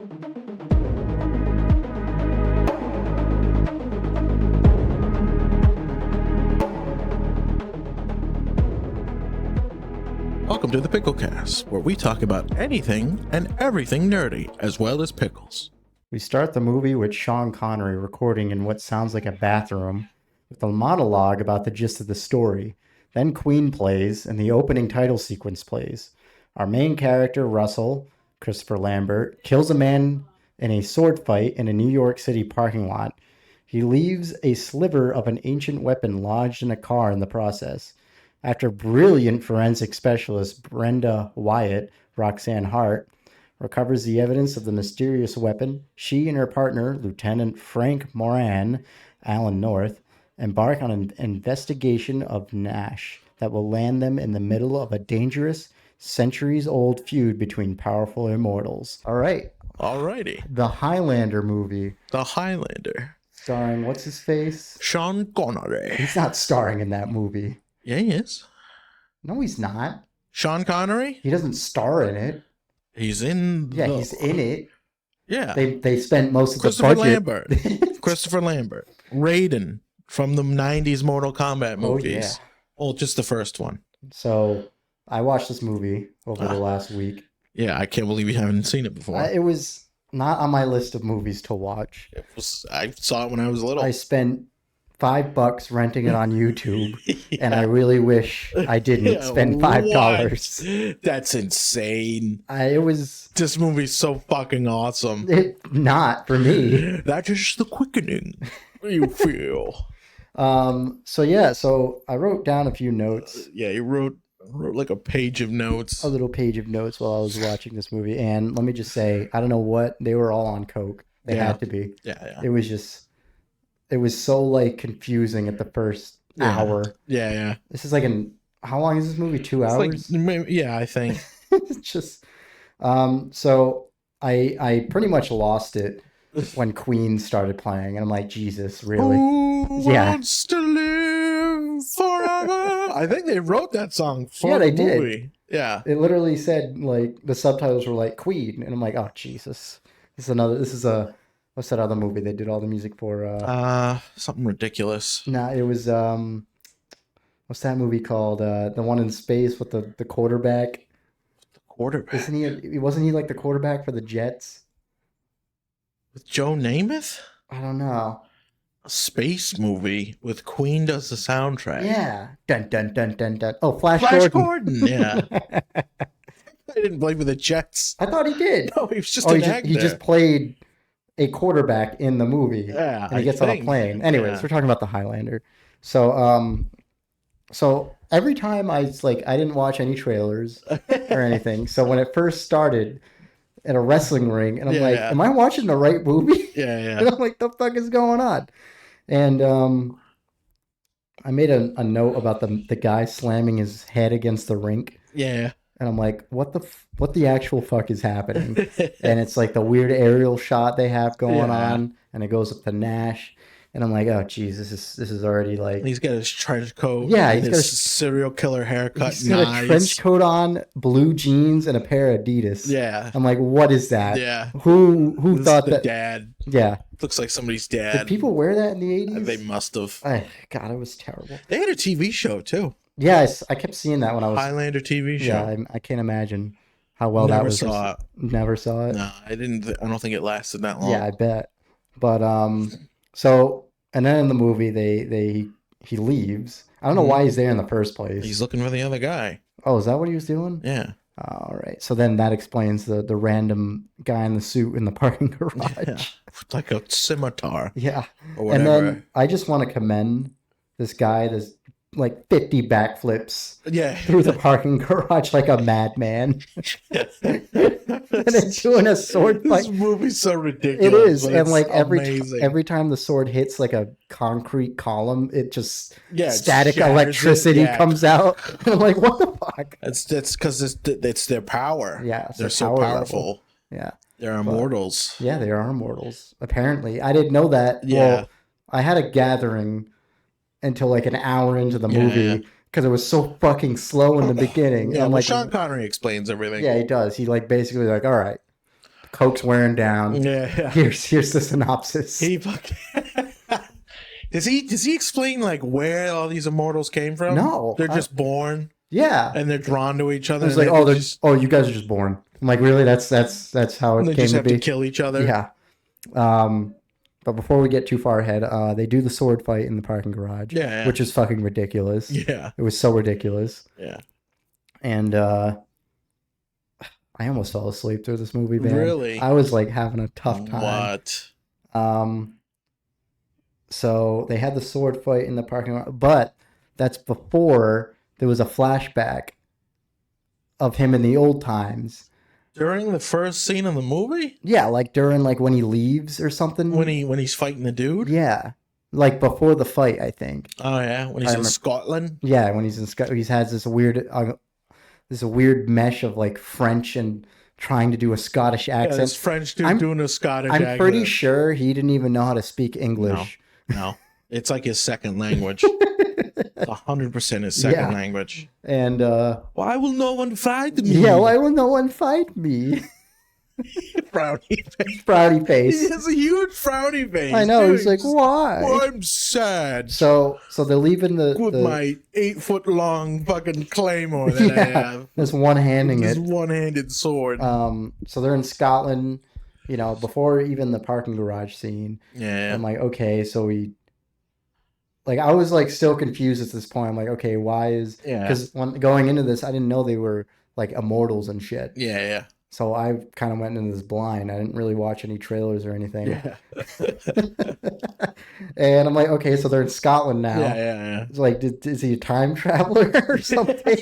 Welcome to the Pickle-cast, where we talk about anything and everything nerdy, as well as pickles. We start the movie with Sean Connery recording in what sounds like a bathroom, with a monologue about the gist of the story. Then Queen plays, and the opening title sequence plays. Our main character, Russell, Christopher Lambert, kills a man in a sword fight in a New York City parking lot. He leaves a sliver of an ancient weapon lodged in a car in the process. After brilliant forensic specialist Brenda Wyatt, Roxanne Hart, recovers the evidence of the mysterious weapon, she and her partner, Lieutenant Frank Moran, Alan North, embark on an investigation of Nash that will land them in the middle of a dangerous, centuries-old feud between powerful immortals. All right. Alrighty. The Highlander movie. The Highlander. Starring, what's his face? Sean Connery. He's not starring in that movie. Yeah, he is. No, he's not. Sean Connery? He doesn't star in it. He's in Yeah, he's in it. Yeah. They spent most of the Christopher budget. Lambert. Christopher Lambert. Raiden from the 90s Mortal Kombat movies. Oh, yeah. Well, just the first one. So I watched this movie over the last week. Yeah, I can't believe you haven't seen it before. It was not on my list of movies to watch. I saw it when I was little. I spent $5 renting it on YouTube, and I really wish I didn't spend $5. What? That's insane. It was This movie's so fucking awesome. not for me. That is the quickening you feel. So I wrote down a few notes. Yeah, you wrote like a page of notes. A little page of notes while I was watching this movie, and let me just say, I don't know what they were all on coke. They had to be. Yeah. It was so like confusing at the first hour. Yeah. This is like how long is this movie? 2 hours? Yeah, I think. It's just so I pretty much lost it when Queen started playing, and I'm like, Jesus, really? Who wants Yeah. to live forever? I think they wrote that song for Yeah, they the did. movie. Yeah. It literally said, like, the subtitles were like Queen, and I'm like, oh Jesus. What's that other movie they did all the music for? Something ridiculous. Nah, it was what's that movie called? The one in space with the quarterback. The quarterback. Wasn't he like the quarterback for the Jets? With Joe Namath? I don't know. A space movie with Queen does the soundtrack. Yeah. Dun dun dun dun dun. Oh, Flash Gordon. Yeah. I didn't play for the Jets. I thought he did. No, he was just an actor. He just played a quarterback in the movie. Yeah. And he gets on a plane. Anyways, we're talking about the Highlander. So every time I didn't watch any trailers or anything. So when it first started at a wrestling ring, and I'm like, am I watching the right movie? Yeah. And I'm like, the fuck is going on? And I made a note about the guy slamming his head against the rink. Yeah. And I'm like, what the actual fuck is happening? And it's like the weird aerial shot they have going on, and it goes up to Nash. And I'm like, oh, geez, this is already like... He's got his trench coat. Yeah, he's got his serial killer haircut. He's got a trench coat on, blue jeans, and a pair of Adidas. Yeah. I'm like, what is that? Yeah. Who thought that? Dad. Yeah. Looks like somebody's dad. Did people wear that in the 80s? They must have. God, it was terrible. They had a TV show, too. Yeah, I kept seeing that when I was... Highlander TV show. Yeah, I can't imagine how well that was. Never saw it. No, I didn't. I don't think it lasted that long. Yeah, I bet. But and then in the movie he leaves. I don't know why he's there in the first place. He's looking for the other guy. Oh, is that what he was doing? Yeah. All right. So then that explains the random guy in the suit in the parking garage. Yeah. Like a scimitar. Yeah. Or whatever. And then I just want to commend this guy. This like 50 backflips through the parking garage like a madman. And then doing a sword fight. This movie's so ridiculous. It is. And like amazing. every time the sword hits like a concrete column, it just static shatters electricity comes out. And I'm like, what the fuck? That's because it's their power. Yeah. They're so powerful. Level. Yeah. They're immortals. Yeah, they are immortals. Apparently. I didn't know that. Yeah. Well, I had a gathering until like an hour into the movie because it was so fucking slow in the beginning. Yeah, I'm like, Sean Connery explains everything. Yeah, he does. He like basically like, all right, the Coke's wearing down. Yeah. Here's the synopsis. He fucking does he explain like where all these immortals came from? No. They're just born. Yeah. And they're drawn to each other. It's like, you guys are just born. I'm like, really? That's how it they came just to have be. to kill each other. Yeah. But before we get too far ahead, they do the sword fight in the parking garage. Yeah. Which is fucking ridiculous. Yeah. It was so ridiculous. Yeah. And I almost fell asleep through this movie, man. Really? I was like having a tough time. What? So they had the sword fight in the parking lot, but that's before there was a flashback of him in the old times. During the first scene of the movie? Yeah, like during like when he leaves or something. When he's fighting the dude? Yeah. Like before the fight, I think. Oh yeah, when he's in Scotland? Yeah, when he's in Scotland, he has this weird mesh of like French and trying to do a Scottish accent. Yeah, this French dude doing a Scottish accent. I'm pretty sure he didn't even know how to speak English. No. It's like his second language. 100% his second language. And why will no one fight me? Yeah, why will no one fight me? Frowny face. Frowny face. He has a huge frowny face. I know. Dude, he's like, why? I'm sad. So they're leaving with my 8-foot-long fucking claymore that I have. This one-handing this it. one-handed sword. So they're in Scotland. You know, before even the parking garage scene. Yeah. I'm like, okay, so I was like still confused at this point. I'm like, okay, why is... Because going into this, I didn't know they were like immortals and shit. Yeah. So I kind of went into this blind. I didn't really watch any trailers or anything. Yeah. And I'm like, okay, so they're in Scotland now. Yeah. It's like, is he a time traveler or something?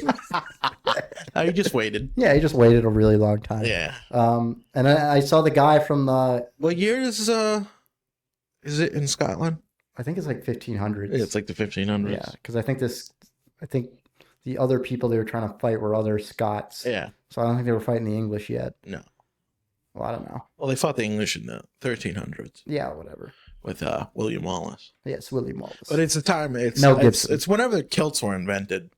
He just waited. Yeah, he just waited a really long time. Yeah. And I saw the guy from the... What year is it in Scotland? I think it's like 1500s. Yeah, it's like the 1500s. Yeah, because I think the other people they were trying to fight were other Scots. Yeah. So I don't think they were fighting the English yet. No. Well, I don't know. Well, they fought the English in the 1300s. Yeah, whatever. With William Wallace. Yes, William Wallace. But it's the time. It's Mel Gibson. It's whenever the kilts were invented.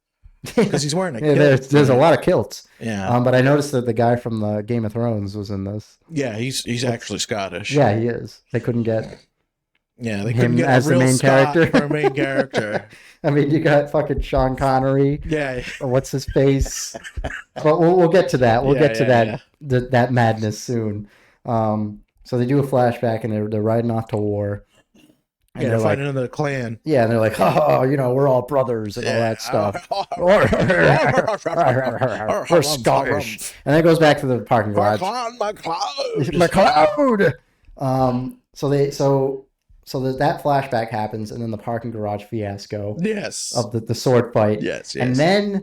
Because he's wearing a kilt. There's a lot of kilts. Yeah. But I noticed that the guy from the Game of Thrones was in this. Yeah, he's actually Scottish. Yeah, he is. They couldn't get... Yeah, they him couldn't get as a real the main Scot character. for a main character. I mean, you got fucking Sean Connery. Yeah. What's his face? But we'll get to that. We'll get to that that madness soon. So they do a flashback and they're riding off to war. And they're fighting another clan. Yeah, and they're like, oh, we're all brothers and all that stuff. We're Scottish. And then it goes back to the parking garage. MacLeod. So that flashback happens, and then the parking garage fiasco. Yes. Of the sword fight. Yes. And then,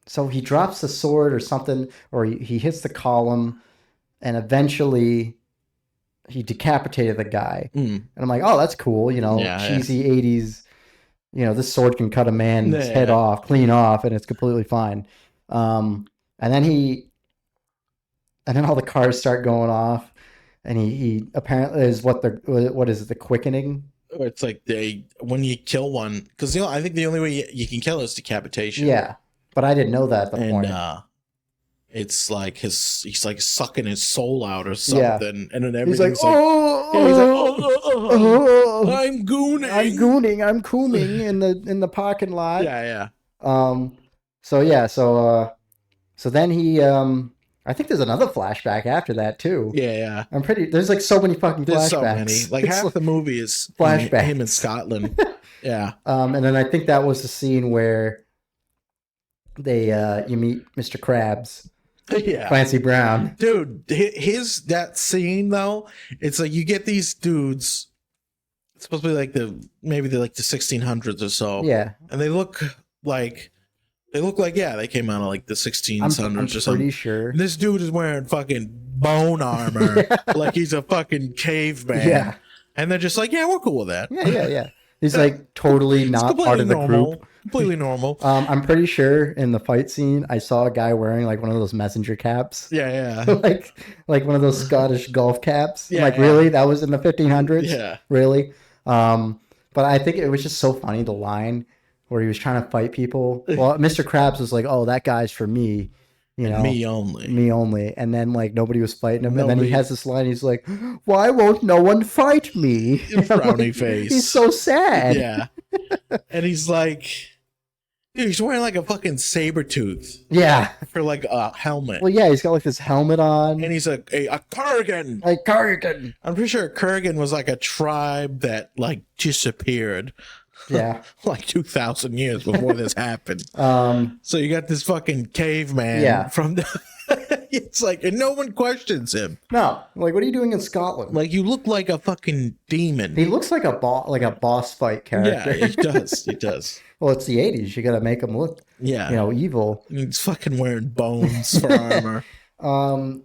so he drops the sword or something, or he hits the column, and eventually he decapitated the guy. And I'm like, oh, that's cool. Cheesy 80s. This sword can cut a man's head off, clean off, and it's completely fine. And then all the cars start going off. And he apparently is what is it, the quickening? It's like when you kill one, because I think the only way you can kill is decapitation. Yeah, but I didn't know that at the point. It's like he's like sucking his soul out or something, and then everything's I'm gooning, I'm cooming in the parking lot. Yeah. So then he I think there's another flashback after that too. Yeah. There's like so many fucking flashbacks. There's so many. Like half the movie is flashbacks. Him in Scotland. Yeah. And then I think that was the scene where you meet Mr. Krabs. Yeah. Clancy Brown. Dude, that scene though, it's like you get these dudes, it's supposed to be like maybe they're like the 1600s or so. Yeah. And they look like they came out of like the 1600s or something. I'm pretty sure. This dude is wearing fucking bone armor like he's a fucking caveman. Yeah. And they're just like, yeah, we're cool with that. Yeah. He's like totally not part of the group. Completely normal. I'm pretty sure in the fight scene, I saw a guy wearing like one of those messenger caps. Yeah. like one of those Scottish golf caps. Yeah. Really? That was in the 1500s? Yeah. Really? But I think it was just so funny, the line where he was trying to fight people. Well, Mr. Krabs was like, oh, that guy's for me. You know, me only. me only. And then like nobody was fighting him. And then Nobody- he has this line. He's like, "Why won't no one fight me?" Frowny face. He's so sad. Yeah. And he's like, dude, he's wearing like a fucking saber tooth Yeah. for like a helmet. Well, yeah, he's got like this helmet on. And he's a Kurgan. Like Kurgan. I'm pretty sure Kurgan was like a tribe that like disappeared Yeah. like 2,000 years before this happened. Um. So you got this fucking caveman Yeah. from the. It's like, and no one questions him. No. Like, what are you doing in Scotland? Like, you look like a fucking demon. He looks like a boss fight character. Yeah, he does. He does. Well, it's the 80s. You got to make him look, Yeah. evil. He's fucking wearing bones for armor.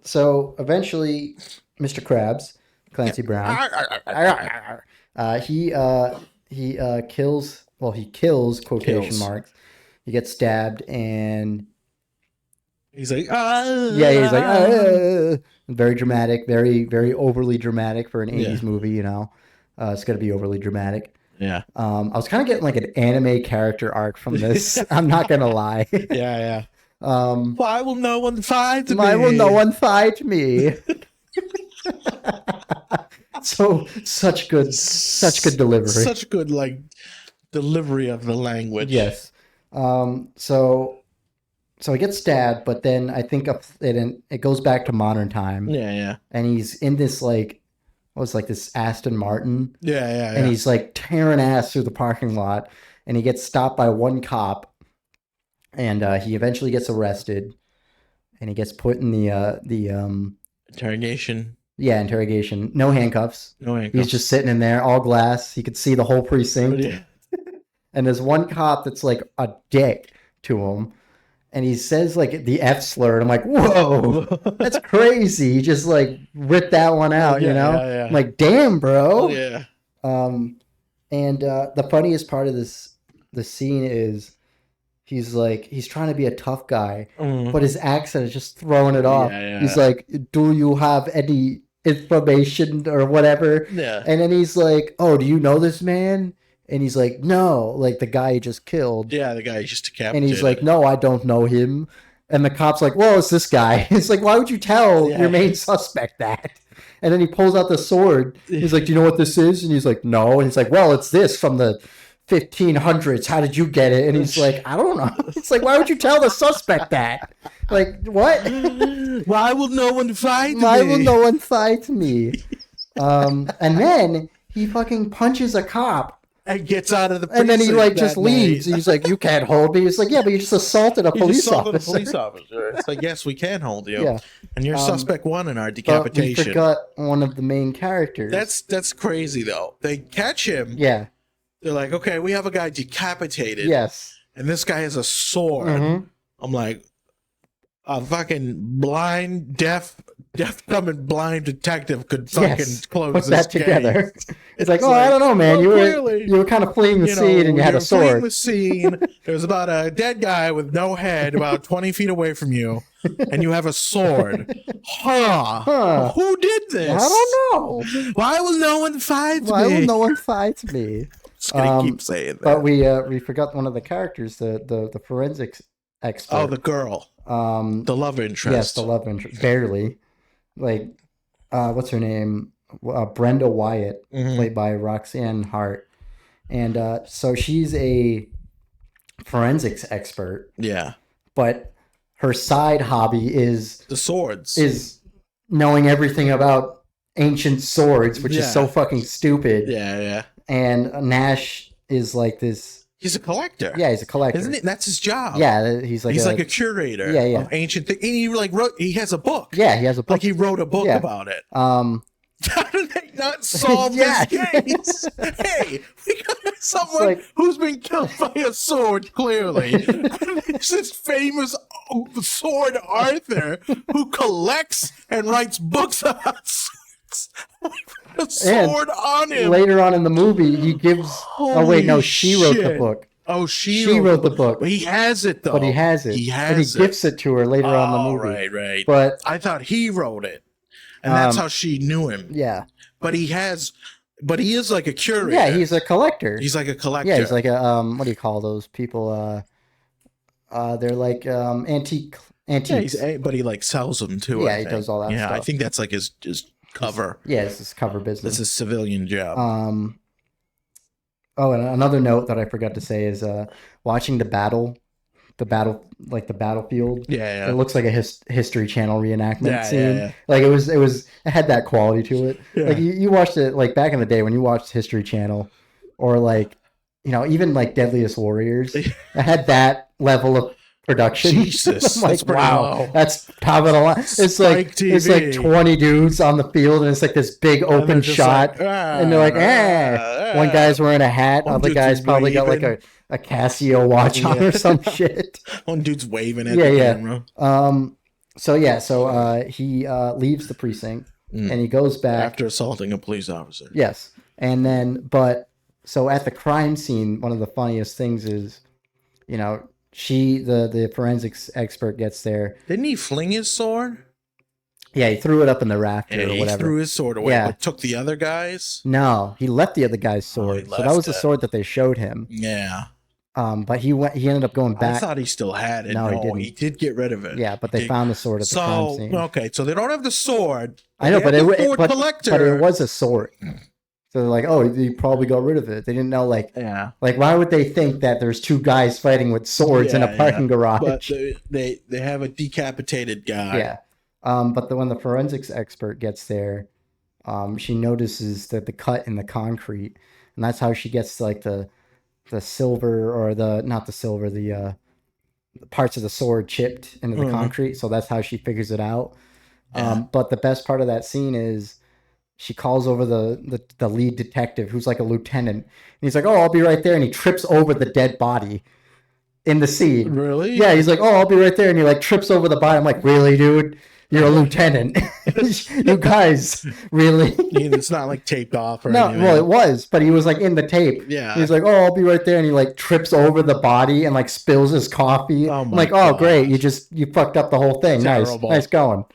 So eventually, Mr. Krabs, Clancy Brown, he kills. Well, he kills quotation Kills. marks. He gets stabbed, and He's like, ah. yeah, he's like, "Ah." Very dramatic, very very overly dramatic for an 80s movie. It's gonna be overly dramatic. Yeah. I was kind of getting like an anime character arc from this. I'm not gonna lie. Yeah. Why will no one fight me? Why will no one fight me? So such good delivery. Such good like delivery of the language. Yes. So he gets stabbed, but then I think it goes back to modern time, Yeah. and he's in this like this Aston Martin, Yeah. and he's like tearing ass through the parking lot, and he gets stopped by one cop, and he eventually gets arrested, and he gets put in the Interrogation. interrogation. No handcuffs. No handcuffs. He's just sitting in there, all glass. He could see the whole precinct. Yeah. And there's one cop that's like a dick to him. And he says like the F slur. And I'm like, whoa, that's crazy. He just like ripped that one out, Yeah. I'm like, damn, bro. Yeah. And the funniest part of the scene is he's trying to be a tough guy, but his accent is just throwing it off. Yeah. He's like, do you have any information or whatever? Yeah. And then he's like, oh, do you know this man? And he's like, no, like the guy he just killed. Yeah, the guy he just decapitated. And he's like, no, I don't know him. And the cop's like, well, it's this guy. It's like, why would you tell your main suspect that? And then he pulls out the sword. He's like, do you know what this is? And he's like, no. And he's like, well, it's this from the 1500s. How did you get it? And he's like, I don't know. It's like, why would you tell the suspect that? Like, what? Why will no one fight me? Why will no one fight me? And then he fucking punches a cop. And gets out of the precinct. And then he like just that leaves. night. He's like, you can't hold me. He's like, yeah, but you just assaulted a You police just assaulted officer. a police officer. It's like, yes, we can hold you. Yeah. And you're suspect one in our But we decapitation. forgot one of the main characters. That's crazy though. They catch him. Yeah. They're like, okay, we have a guy decapitated. Yes. And this guy has a sword. Mhm. I'm like, a fucking blind, deaf, dumb and blind detective could fucking Yes. close Put this that together. case. It's like, It's oh, like, I don't know, man. well, You clearly, were kind of fleeing the scene and you had you're a sword. fleeing the scene. There's about a dead guy with no head about 20 feet away from you, and you have a sword. Huh. Who did this? I don't know. Why will no one fight Why me? will no one fight me? Just gonna keep saying that. But we forgot one of the characters, the forensics expert. Oh, the girl. The love interest. Yes, the love interest. Barely. Like, what's her name? Brenda Wyatt, Mhm. played by Roxanne Hart. And so she's a forensics expert, Yeah. but her side hobby is The swords. knowing everything about ancient swords, which is Yeah. so fucking stupid. Yeah. And Nash is like this. He's a collector. Yeah, he's a collector. Isn't it? That's his job. Yeah, he's like like a curator Yeah. of ancient things. And he like wrote, he has a book. Yeah, he has a book. Like he wrote a book Yeah. about it. Um, How did they not solve Yeah. this case? Hey, we got someone like- who's been killed by a sword, clearly. And there's this famous sword Arthur who collects and writes books about swords. We put a sword on him. later on in the movie, he gives. Oh wait, no, she wrote the shit. book. Oh, she wrote the book. But he has it, though. But he has it. He and he has it. gifts it to her later on in the movie. Right. But I thought he wrote it. And that's how she knew him. yeah, But he is like a curator. yeah, he's a collector. He's like a collector. Yeah, he's like a what do you call those people? They're like antique antiques. But he like sells them too. Yeah, I he think. does all that Yeah, I stuff. think that's like his cover. Yeah, it's his cover That's business. his civilian job. Oh, and another note that I forgot to say is watching the like the battlefield. Yeah, It looks like a History Channel reenactment Yeah, scene. yeah. Like it had that quality to it. Yeah. Like you watched it like back in the day when you watched History Channel, or like even like Deadliest Warriors. It had that level of production. Jesus, I'm like, that's pretty wow, low. that's top of the line. It's Spike it's like TV. 20 dudes on the field, and it's like this big open just shot, like, and they're like, one guy's wearing a hat, One other dude's guy's probably got like waving. a Casio watch on Yeah. or some shit. One dude's waving at Yeah, the yeah. camera. So he leaves the precinct and he goes back After assaulting a police officer. Yes, and then so at the crime scene, one of the funniest things is, the forensics expert gets there. Didn't he fling his sword? Yeah, he threw it up in the rafter Yeah, or he whatever. threw his sword away, Yeah. but took the other guy's. No, he left the other guy's sword. he So that was left the it. sword that they showed him. Yeah. But he ended up going I back. thought he still had it. No, he No, didn't. he did get rid of it. Yeah, but they found the sword at the crime scene. Okay, so they don't have the sword. I know, they but have the it sword collector. but it was a sword. So they're like, oh, he probably got rid of it. They didn't know, Yeah. like why would they think that there's two guys fighting with swords in a parking garage? But they have a decapitated guy. Yeah. But when the forensics expert gets there, she notices that the cut in the concrete, and that's how she gets like the silver, or not the silver, the parts of the sword chipped into the concrete. So that's how she figures it out. Yeah. But the best part of that scene is she calls over the lead detective, who's like a lieutenant, and he's like, "Oh, I'll be right there," and he trips over the dead body in the scene. Really? Yeah, he's like, "Oh, I'll be right there," and he like trips over the body. I'm like, "Really, dude? You're a lieutenant. You guys, really?" It's not like taped off or No, anything. well, it was, but he was like in the tape. Yeah. He's like, "Oh, I'll be right there," and he like trips over the body and like spills his coffee. Oh I'm my like, "Oh, God. great! You fucked up the whole thing. Terrible. Nice going."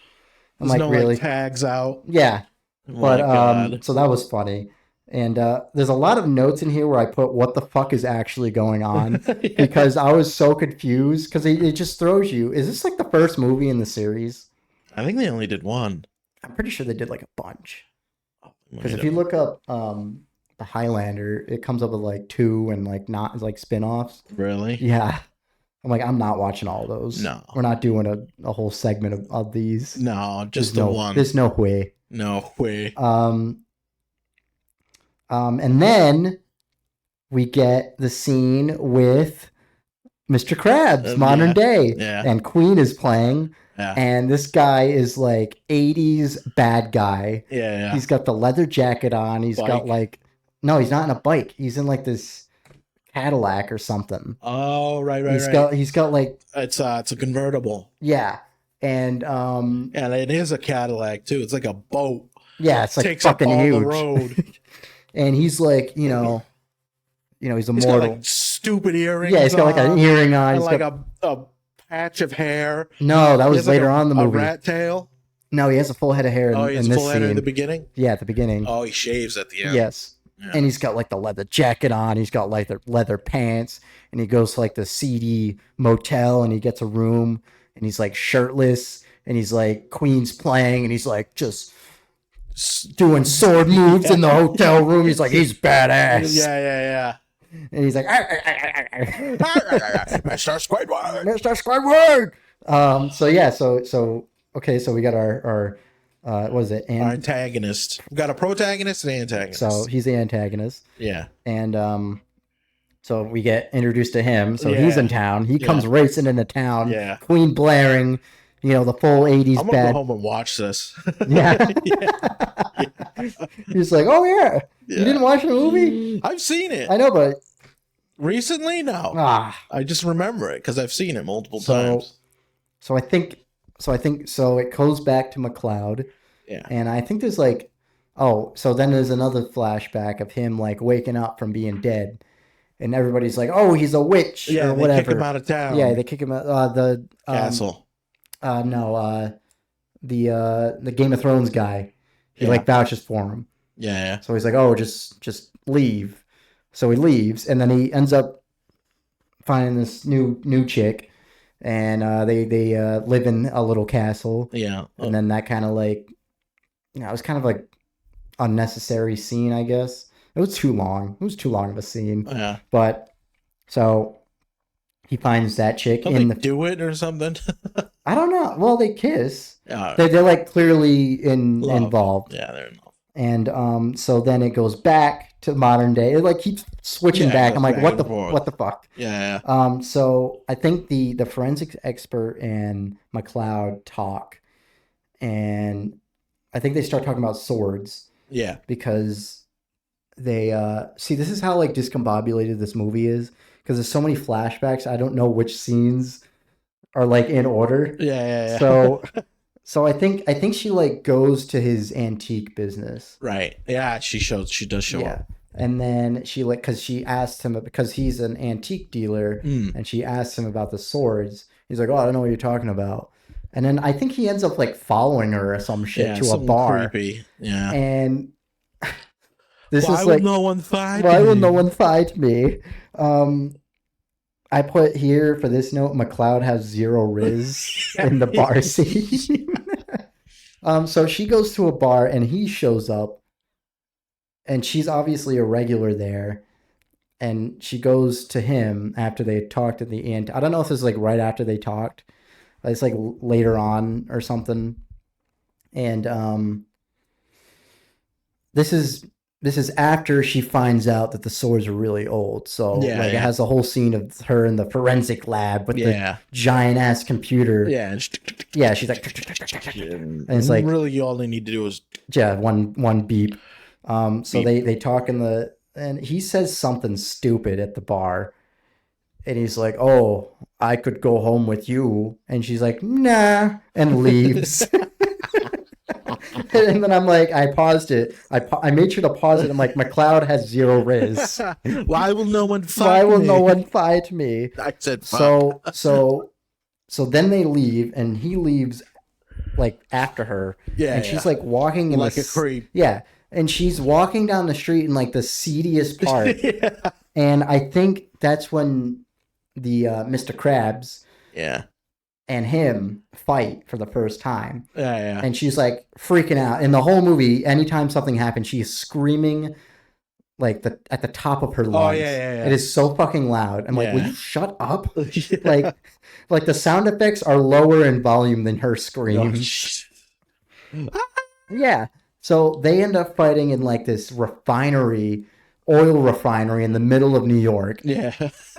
I'm There's like, no "Really?" like tags out. Yeah. Oh my But God. so that was funny. And there's a lot of notes in here where I put what the fuck is actually going on, because I was so confused, because it just throws you. Is this like the first movie in the series? I think they only did one. I'm pretty sure they did like a bunch. Because Wait if you look up the Highlander, it comes up with like 2 and like not like spin-offs. Really? Yeah. I'm like, I'm not watching all those. No. We're not doing a whole segment of these. No, just There's the one. There's no way. No way. And then we get the scene with Mr. Krabs, modern day. Yeah. And Queen is playing. Yeah. And this guy is like 80s bad guy. Yeah. He's got the leather jacket on. He's got like, no, he's not in a bike. He's in like this Cadillac or something. Oh, right. He's got like, it's a convertible. yeah. And and it is a Cadillac too. It's like a boat. yeah, it's like Takes fucking up all huge. the road. And he's like, he's He's immortal. got like stupid earrings. Yeah, he's got like an earring on. and He's like got... a patch of hair. No, that He was has, like, later on in the movie. A rat tail. No, he has a full head of hair He has in a this full head scene. in the beginning. Yeah, at the beginning. Oh, he shaves at the end. Yes. Yeah. And he's got like the leather jacket on. He's got like the leather pants. And he goes to like the seedy motel and he gets a room and he's like shirtless and he's like Queen's playing and he's like just doing sword moves in the hotel room. He's like, he's badass. Yeah. And he's like, Mr. Squidward. Mr. Squidward. So we got our what is it? Our antagonist. We've got a protagonist and an antagonist. So he's the antagonist. Yeah. And so we get introduced to him. So Yeah. he's in town. He comes racing into town. Yeah. Queen blaring, the full 80s I'm gonna bad. go home and watch this. Yeah. He's like, oh yeah. You didn't watch the movie? I've seen it. I know, but Recently? No. I just remember it because I've seen it multiple times. So I think it goes back to MacLeod. Yeah. And I think there's like, so then there's another flashback of him like waking up from being dead. And everybody's like, oh, he's a witch or whatever. They kick him out of town. Yeah, they kick him out. The castle. The Game of Thrones guy. He like vouches for him. Yeah. So he's like, oh, just leave. So he leaves, and then he ends up finding this new chick, and they live in a little castle. Yeah. And then that kind of like, it was kind of like unnecessary scene, I guess. It was too long. It was too long of a scene. Yeah. But so he finds that chick Don't in they the. do it or something? I don't know. Well, they kiss. Yeah. They're like clearly Love. involved. Yeah, they're involved. And so then it goes back to modern day. It like keeps switching Yeah, it back. goes I'm like, back what and the forth. what the fuck? Yeah. So I think the forensics expert and MacLeod talk, and I think they start talking about swords Yeah. because they see, this is how like discombobulated this movie is, because there's so many flashbacks. I don't know which scenes are like in order. Yeah. So I think she like goes to his antique business. Right. Yeah, she does show Yeah. up. And then she like, because she asked him, because he's an antique dealer, and she asked him about the swords. He's like, oh, I don't know what you're talking about. And then I think he ends up like following her or some shit to a bar. Creepy. Yeah. And this Why is will like, no one find why me? will no one find me? I put here for this note, MacLeod has 0 riz in the bar scene. So she goes to a bar and he shows up, and she's obviously a regular there. And she goes to him after they talked at the end. I don't know if this is like right after they talked. It's like later on or something. And this is after she finds out that the swords are really old. So it has a whole scene of her in the forensic lab with the giant ass computer. Yeah. Yeah, she's like, and it's like, really, you all they need to do is one beep. So beep. they talk and he says something stupid at the bar, and he's like, "Oh, I could go home with you," and she's like, "Nah," and leaves. And then I'm like, I paused it. I made sure to pause it. I'm like, MacLeod has 0 riz. Why will no one find Why will me? no one find me? I said, fuck. So then they leave, and he leaves like after her. Yeah. And she's like walking in like a creep. Yeah. And she's walking down the street in like the seediest part. Yeah. And I think that's when the Mr. Krabs and him fight for the first time. Yeah. And she's like freaking out. In the whole movie, anytime something happens, she's screaming like at the top of her lungs. Oh, yeah. It is so fucking loud. I'm like, will you shut up? Like the sound effects are lower in volume than her screams. Yeah. So they end up fighting in like this oil refinery in the middle of New York. Yeah.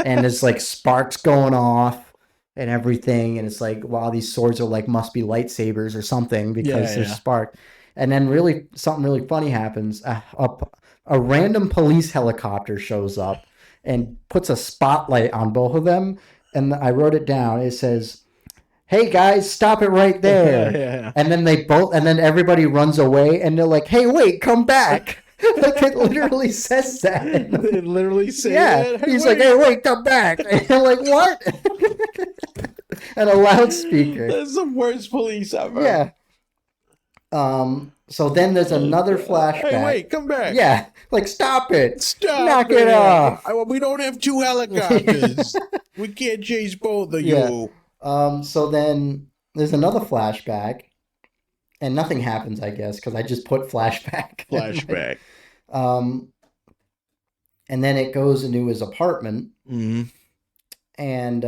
And there's like sparks going off and everything. And it's like, wow, these swords are like, must be lightsabers or something, because there's spark. And then something really funny happens. A random police helicopter shows up and puts a spotlight on both of them. And I wrote it down. It says, "Hey guys, stop it right there." Yeah. And then everybody runs away, and they're like, "Hey, wait, come back." Like, it literally says that. It literally says that? He's like, "Hey, wait, come back." And you're like, "What?" And a loudspeaker. That's the worst police ever. Yeah. So then there's another flashback. Hey, wait, come back. Yeah. Like, stop it. Stop Knock it off. We don't have 2 helicopters. We can't chase both of you. So then there's another flashback, and nothing happens, I guess, because I just put flashback. Flashback. And then it goes into his apartment, Mm-hmm. and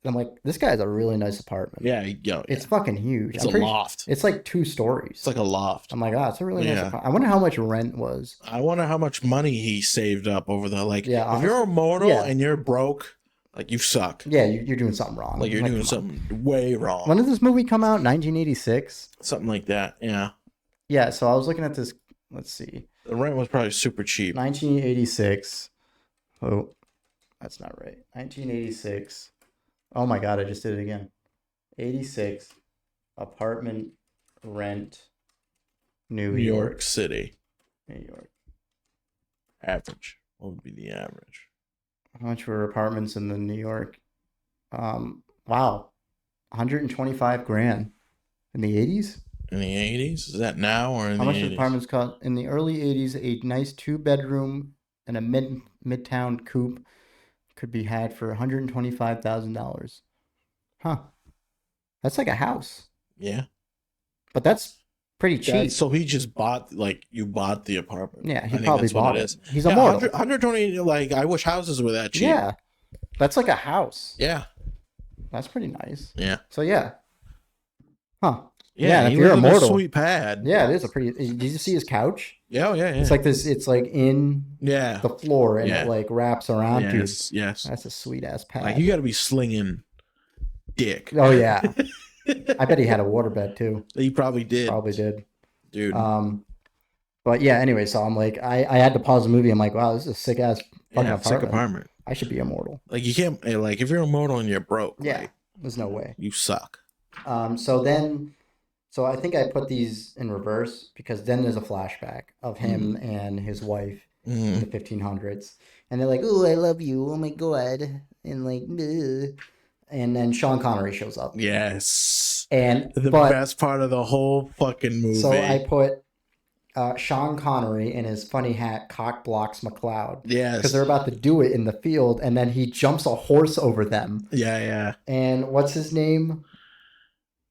I'm like, this guy's a really nice apartment. Yeah. It's fucking huge. It's a loft. It's like 2 stories. It's like a loft. I'm like, oh, it's a really nice apartment. I wonder how much rent was. I wonder how much money he saved up over the, like, Yeah, if you're immortal and you're broke, like, you suck. Yeah, you're doing something wrong. Like, you're doing something way wrong. When did this movie come out? 1986? Something like that, yeah. Yeah, so I was looking at this. Let's see. The rent was probably super cheap. 1986. Oh, that's not right. 1986. Oh my God, I just did it again. 86. Apartment rent. New York City. New York. Average. What would be the average? How much were apartments in the New York? Wow. 125 grand. In the 80s? In the 80s? Is that now or in How the 80s? much did apartments cost? In the early 80s, a nice 2-bedroom and a midtown coupe could be had for $125,000. Huh. That's like a house. Yeah. But that's pretty cheap. So he just bought, like, you bought the apartment. Yeah, he I think probably that's what bought it it. is. He's Yeah, immortal. 120, like, I wish houses were that cheap. Yeah. That's like a house. Yeah. That's pretty nice. Yeah. So yeah. Huh. Yeah, if he you're lives in a immortal. sweet pad. Yeah, it is a pretty. Did you see his couch? Yeah, yeah, yeah. It's like this. It's like in yeah. the floor, and Yeah. it like wraps around you. Yes. That's a sweet ass pad. Like, you got to be slinging dick. Oh yeah. I bet he had a waterbed too. He probably did. Probably did. Dude. But yeah. Anyway, so I'm like, I had to pause the movie. I'm like, wow, this is a sick ass fucking apartment. Sick apartment. I should be immortal. Like, you can't, like, if you're immortal and you're broke, Yeah. like, There's no way. you suck. So I think I put these in reverse because then there's a flashback of him and his wife in the 1500s, and they're like, "Oh, I love you. Oh my god," and like, ugh. And then Sean Connery shows up. Yes. And The best part of the whole fucking movie. So I put Sean Connery in his funny hat cock blocks MacLeod. Yes. Because they're about to do it in the field, and then he jumps a horse over them. Yeah. And what's his name?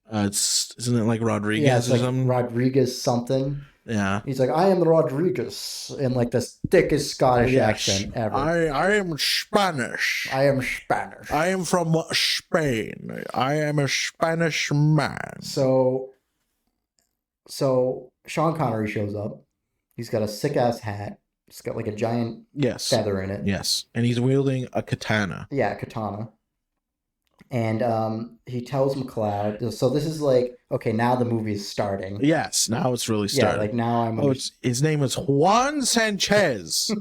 Isn't it like Rodriguez Yeah, it's or like something? Rodriguez something. Yeah. He's like, I am Rodriguez, in like the thickest Scottish accent ever. I am Spanish. I am Spanish. I am from Spain. I am a Spanish man. So Sean Connery shows up. He's got a sick ass hat. It's got like a giant feather in it. Yes. And he's wielding a katana. Yeah, katana. And he tells MacLeod. So this is like, okay, now the movie is starting. Yes, now it's really starting. Yeah, like now I'm. His name is Juan Sanchez.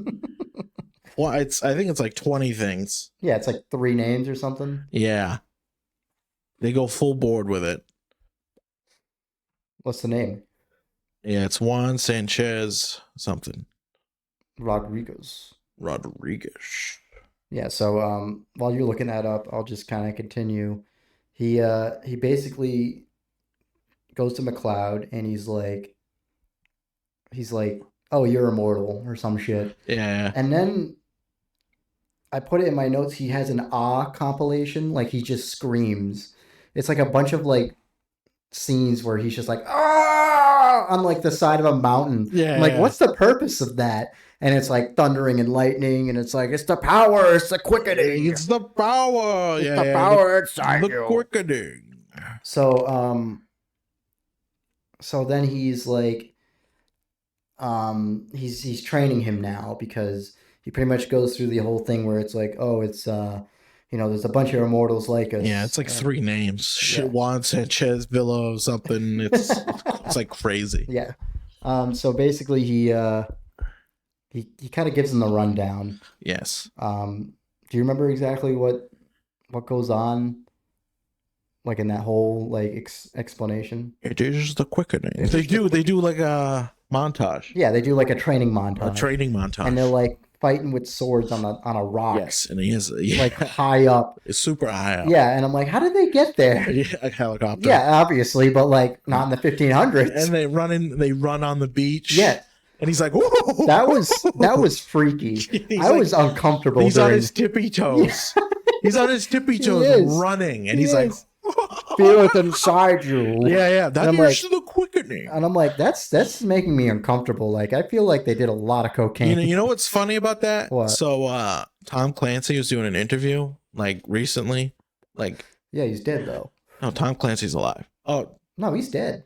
Well, I think it's like 20 things. Yeah, it's like 3 names or something. Yeah. They go full board with it. What's the name? Yeah, it's Juan Sanchez something. Rodriguez. Yeah, so while you're looking that up, I'll just kind of continue. He basically goes to MacLeod and he's like, "Oh, you're immortal" or some shit. Yeah. And then I put it in my notes. He has an compilation, like he just screams. It's like a bunch of like scenes where he's just like on like the side of a mountain. Yeah. I'm like, what's the purpose of that? And it's like thundering and lightning, and it's like, it's the power, it's the quickening. It's the power. It's the power inside the you. quickening. So then he's like, he's training him now because he pretty much goes through the whole thing where it's like, oh, it's there's a bunch of immortals like us. Yeah, it's like 3 names. Shit, Juan Sanchez, Villa, something. It's like crazy. Yeah. So basically, he kind of gives him the rundown. Yes. Do you remember exactly what goes on, like in that whole like explanation? It is the quickening. They do like a montage. Yeah, they do like a training montage. A training montage. And they're like fighting with swords on a rock. Yes, and he is like high up. It's super high up. Yeah, and I'm like, how did they get there? Yeah, a helicopter. Yeah, obviously, but like not in the 1500s. And they run on the beach. Yeah. And he's like, whoa! That was freaky. I was uncomfortable. He's on his tippy toes. Yeah. He's on his tippy toes running, and he's like, feel it inside you. Yeah. That is the quickening. And I'm like, that's making me uncomfortable. Like, I feel like they did a lot of cocaine. You know what's funny about that? What? So Tom Clancy was doing an interview like recently. Like, yeah, he's dead though. No, Tom Clancy's alive. Oh no, he's dead.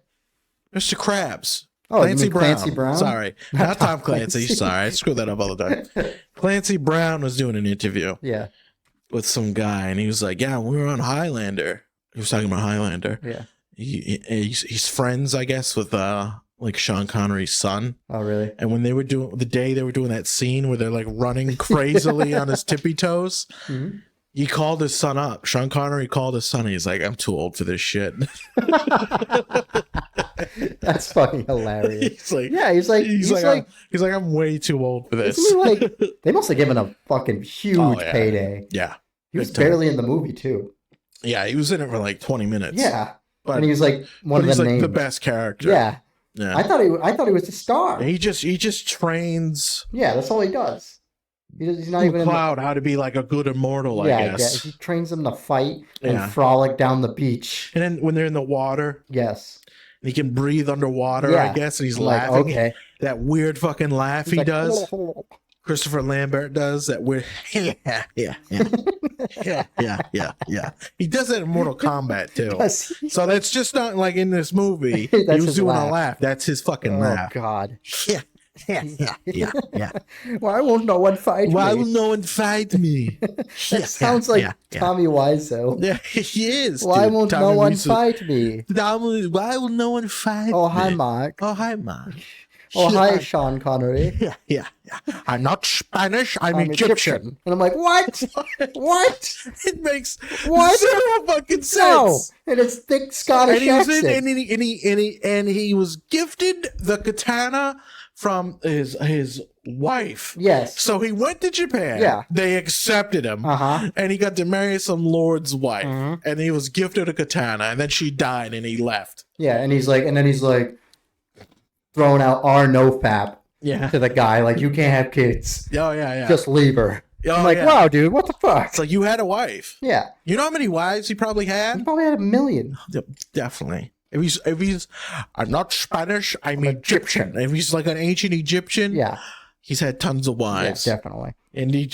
Mr. Krabs. Oh, Clancy Brown. Clancy Brown? Sorry, not Tom Clancy. Sorry, I screw that up all the time. Clancy Brown was doing an interview. Yeah. With some guy, and he was like, "Yeah, we were on Highlander." He was talking about Highlander. Yeah. He's friends, I guess, with like Sean Connery's son. Oh, really? And when they were doing that scene where they're like running crazily on his tippy toes, he called his son up. Sean Connery called his son. And he's like, "I'm too old for this shit." That's fucking hilarious. He's like, he's like, I'm way too old for this. Like, they must have given a fucking huge payday. Yeah. He was barely in the movie too. Yeah, he was in it for like 20 minutes. Yeah. And he was like one of the names. The best character. Yeah. Yeah. I thought he was the star. And he just trains. Yeah, that's all he does. He's not even in the, MacLeod how to be like a good immortal, yeah, I guess. he trains them to fight and Yeah. frolic down the beach. And then when they're in the water, Yes. he can breathe underwater, Yeah. I guess, and he's I'm like, laughing. okay. That weird fucking laugh He's he like, does. Christopher Lambert does that weird. Yeah. He does that in Mortal Kombat too. Does he? So that's just not like in this movie. That's He was his doing laugh. a laugh. That's his fucking Oh laugh. God. Yeah. Why won't no one fight Why me? will no one fight me? That sounds like Tommy Wiseau. Yeah, he is. Why dude. won't Tommy no one Wiseau. fight me? Why will no one fight Oh, hi, me? Mark. Oh, hi, Mark. Oh, hi, Sean Connery. Yeah. I'm not Spanish. I'm Egyptian. And I'm like, what? What? It makes What? zero fucking sense. No. And it's thick Scottish And he was accent. and he was gifted the katana from his wife. Yes. So he went to Japan. Yeah. They accepted him. Uh-huh. And he got to marry some lord's wife. Mhm. And he was gifted a katana. And then she died and he left. Yeah, and he's like throwing out our nofap Yeah. to the guy, like, you can't have kids. Oh, yeah. Just leave her. Oh, I'm like, yeah. wow, dude, what the fuck? It's like you had a wife. Yeah. You know how many wives he probably He had? probably had 1 million. Definitely. If he's I'm not Spanish, I'm Egyptian. If he's like an ancient Egyptian, Yeah. he's had tons of Yeah, wives. definitely. And he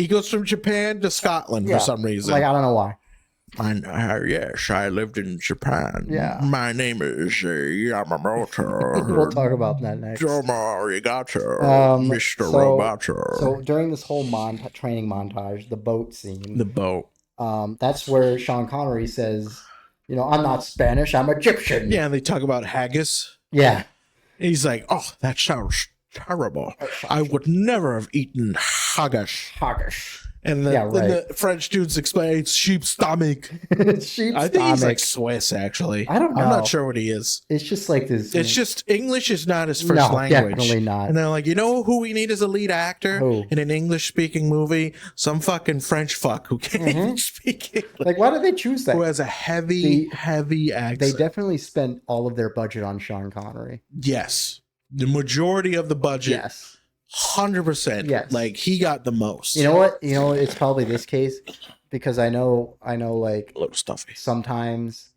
goes from Japan to Scotland Yeah. for some reason. Like, I don't know why. Yes, I lived in Japan. Yeah. My name is Yamamoto. We'll talk about that next. Domo arigato, Mr. so- Roboto. So during this whole training montage, the boat scene, The boat. that's where Sean Connery says, you know, I'm not Spanish, I'm Egyptian. Yeah, and they talk about haggis. Yeah. He's like, oh, that sounds terrible. I would never have eaten haggis. Hoggish. And then, Yeah, then right. the French dudes explain it's sheep's stomach. Sheep's I think he's stomach. like Swiss, actually. I don't I'm know. not sure what he is. It's just like this. It's just English is not his first No, language. definitely not. And they're like, you know who we need as a lead actor Who? in an English speaking movie? Some fucking French fuck who can't even speak English. Like, why did they choose that? Who has a heavy accent. They definitely spent all of their budget on Sean Connery. Yes. The majority of the budget. Yes. 100%. Yes. Like he got the most. You know what? You know, it's probably this case because I know, like, a little stuffy. sometimes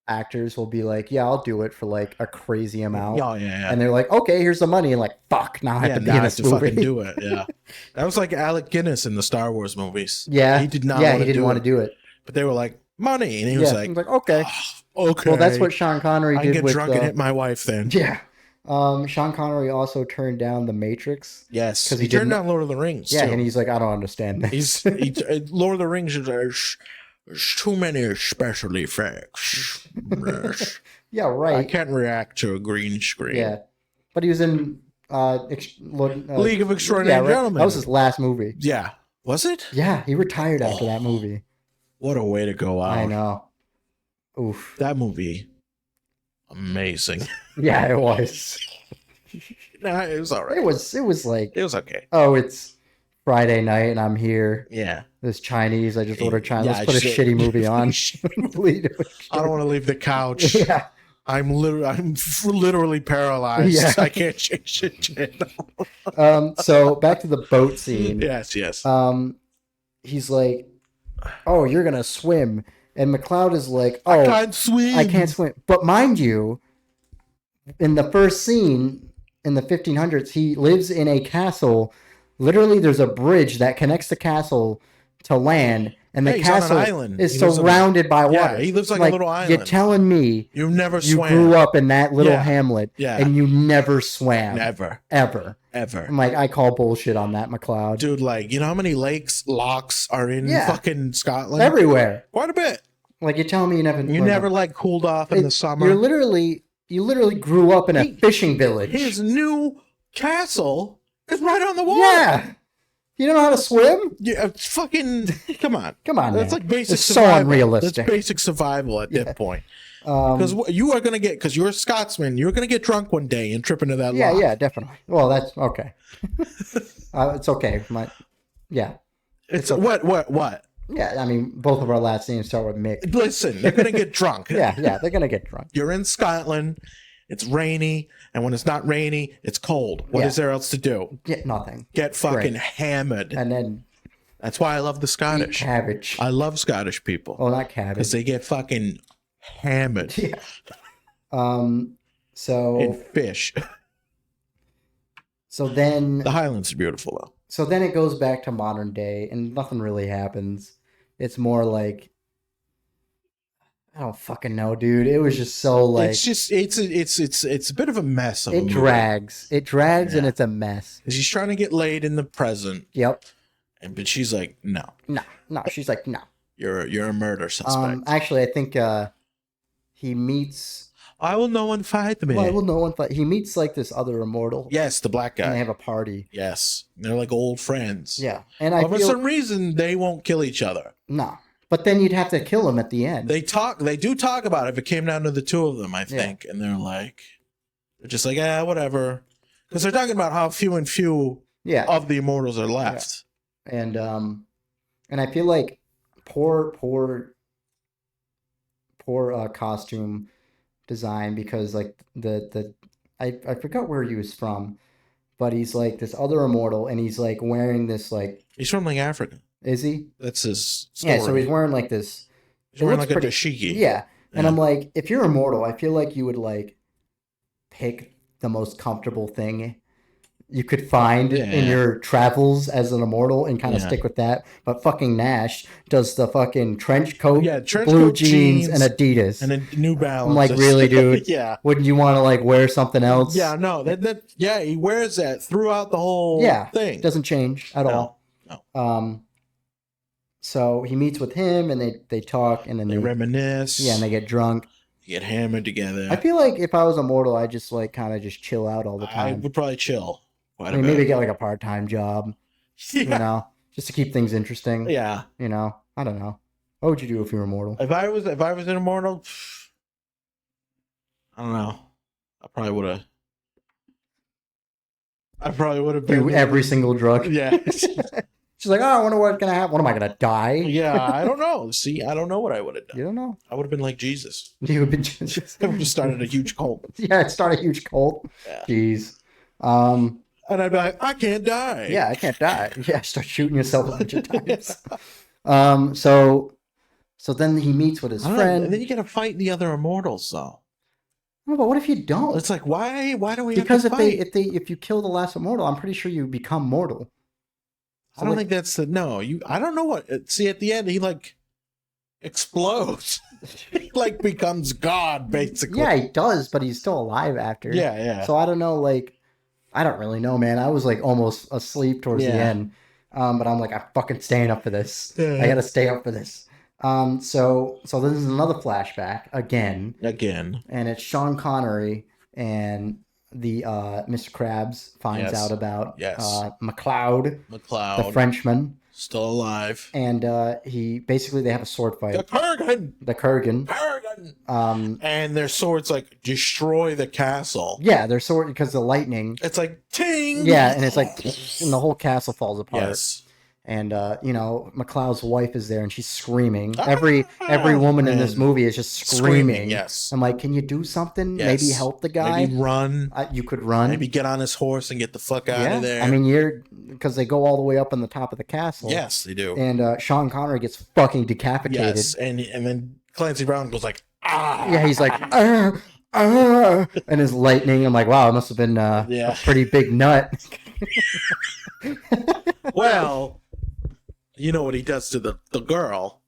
actors will be like, yeah, I'll do it for like a crazy amount. Oh, yeah. And they're like, okay, here's the money. And like, fuck, now I have to be now in I this have to movie. fucking do it. Yeah. That was like Alec Guinness in the Star Wars movies. Yeah. He did not Yeah, want he didn't want to do it. But they were like, money. And he was Yeah. like, He was like, okay. "Oh, okay. Well, that's what Sean Connery I did get with drunk and hit my wife then. Yeah. Sean Connery also turned down The Matrix. Yes. 'Cause He he turned didn't- down Lord of the Rings. Yeah, too. and he's like, I don't understand this. Lord of the Rings is there's too many special effects. Yes. Yeah, I right. can't react to a green screen. Yeah. But he was in League of Extraordinary Gentlemen. That was his last movie. Yeah. Was it? Yeah, he retired after that movie. What a way to go out. I know. Oof. That movie, amazing. Yeah, it was. Nah, it was all right. It was like, It was okay. oh, it's Friday night and I'm here. Yeah. This Chinese. I just ordered Chinese. Yeah, Let's put a shitty movie on. I don't want to leave the couch. Yeah. I'm literally paralyzed. Yeah. I can't change the channel. So back to the boat scene. Yes. He's like, oh, you're gonna swim, and MacLeod is like, I oh, can't swim. I can't swim. But mind you, in the first scene in the 1500s, he lives in a castle. Literally, there's a bridge that connects the castle to land, and the Yeah, he's on an castle island. is He lives on a- surrounded by water. Yeah, he lives like a little You're island. telling me You've never you swam. grew up in that little Yeah. hamlet, Yeah. and you never swam, Never. ever. Ever. I'm like, I call bullshit on that, MacLeod. Dude, like, you know how many locks are in Yeah. fucking Scotland? Everywhere. Quite a bit. Like, you're telling me you never... You never, like, cooled off in the summer. You literally grew up in a fishing village. His new castle is right on the water. Yeah. You don't know how to swim? Yeah, fucking, come on. Come on, That's man. like basic It's so survival. unrealistic. That's basic survival at that point. Um, Because you are going to get, because you're a Scotsman, you're going to get drunk one day and trip into that yeah, lock. yeah, definitely. Well, that's okay. It's okay. Yeah. It's what? Yeah, I mean, both of our last names start with Mick. Listen, they're going to get drunk. Yeah, they're going to get drunk. You're in Scotland. it's rainy, and when it's not rainy, it's cold. What is there else to do? Get nothing. Get fucking hammered. And then that's why I love the Scottish. Cabbage. I love Scottish people. Oh, not cabbage. Because they get fucking hammered. Yeah. So And fish. So then the Highlands are beautiful though. So then it goes back to modern day, and nothing really happens. It's more like I don't fucking know, dude. It was just so like it's a bit of a mess. It drags, and it's a mess. She's trying to get laid in the present. Yep. But she's like, no. She's like, no. You're a murder suspect. Actually, I think he meets. Why will no one fight me? Why will no one fight? He meets like this other immortal. Yes, the black guy. And they have a party. Yes, they're like old friends. Yeah, and for some reason they won't kill each other. No, but then you'd have to kill him at the end. They do talk about it if it came down to the two of them, I think, and they're just like, whatever, because they're talking about how few and few of the immortals are left. Yeah. And I feel like poor costume design, because like I forgot where he was from, but he's like this other immortal, and he's like wearing this like he's from like Africa. Is he? That's his story. Yeah, so he's wearing like this. He's wearing like a dashiki. Yeah, and I'm like, if you're immortal, I feel like you would like pick the most comfortable thing you could find in your travels as an immortal and kind of stick with that. But fucking Nash does the fucking trench coat, blue jeans, and Adidas. And a New Balance. I'm like, really, dude? Yeah. Wouldn't you want to like wear something else? Yeah, no. He wears that throughout the whole thing. It doesn't change at all. No. So he meets with him, and they talk, and then they reminisce. Yeah, and they get drunk. Get hammered together. I feel like if I was immortal, I'd just like kind of just chill out all the time. I would probably chill. Maybe get like a part-time job, you know, just to keep things interesting. Yeah. You know, I don't know. What would you do if you were immortal? If I was an immortal, I don't know. I probably would have do every single drug. Yeah. She's like, I wonder what's gonna happen. What am I gonna die? Yeah, I don't know. See, I don't know what I would have done. You don't know? I would have been like Jesus. You would have been Jesus. I would have started a huge cult. Yeah, start a huge cult. Yeah. Jeez. And I'd be like, I can't die. Yeah, I can't die. Yeah, start shooting yourself a bunch of times. So then he meets with his friend. And then you got to fight the other immortals, though. No, but what if you don't? It's like, why do we because have to fight? if you kill the last immortal, I'm pretty sure you become mortal. So I don't think that's I don't know what. See, at the end, he like explodes. He like becomes God, basically. Yeah, he does, but he's still alive after. Yeah. So I don't know, I don't really know, man. I was like almost asleep towards the end. But I'm like, I'm fucking staying up for this. Yeah. I gotta stay up for this. So this is another flashback again. And it's Sean Connery, and the Mr. Krabs finds out about MacLeod, the Frenchman, still alive. And they have a sword fight. The Kurgan. And their swords like destroy the castle. Yeah, their sword, because the lightning. It's like ting. Yeah, and it's like, and the whole castle falls apart. Yes. And MacLeod's wife is there, and she's screaming. Every woman in this movie is just screaming. Yes. I'm like, can you do something? Yes. Maybe help the guy. Maybe run. You could run. Maybe get on his horse and get the fuck out of there. I mean, because they go all the way up on the top of the castle. Yes, they do. And Sean Connery gets fucking decapitated. Yes, and then Clancy Brown goes like, ah. Yeah, he's like, and his lightning. I'm like, wow, it must have been a pretty big nut. Well. You know what he does to the girl.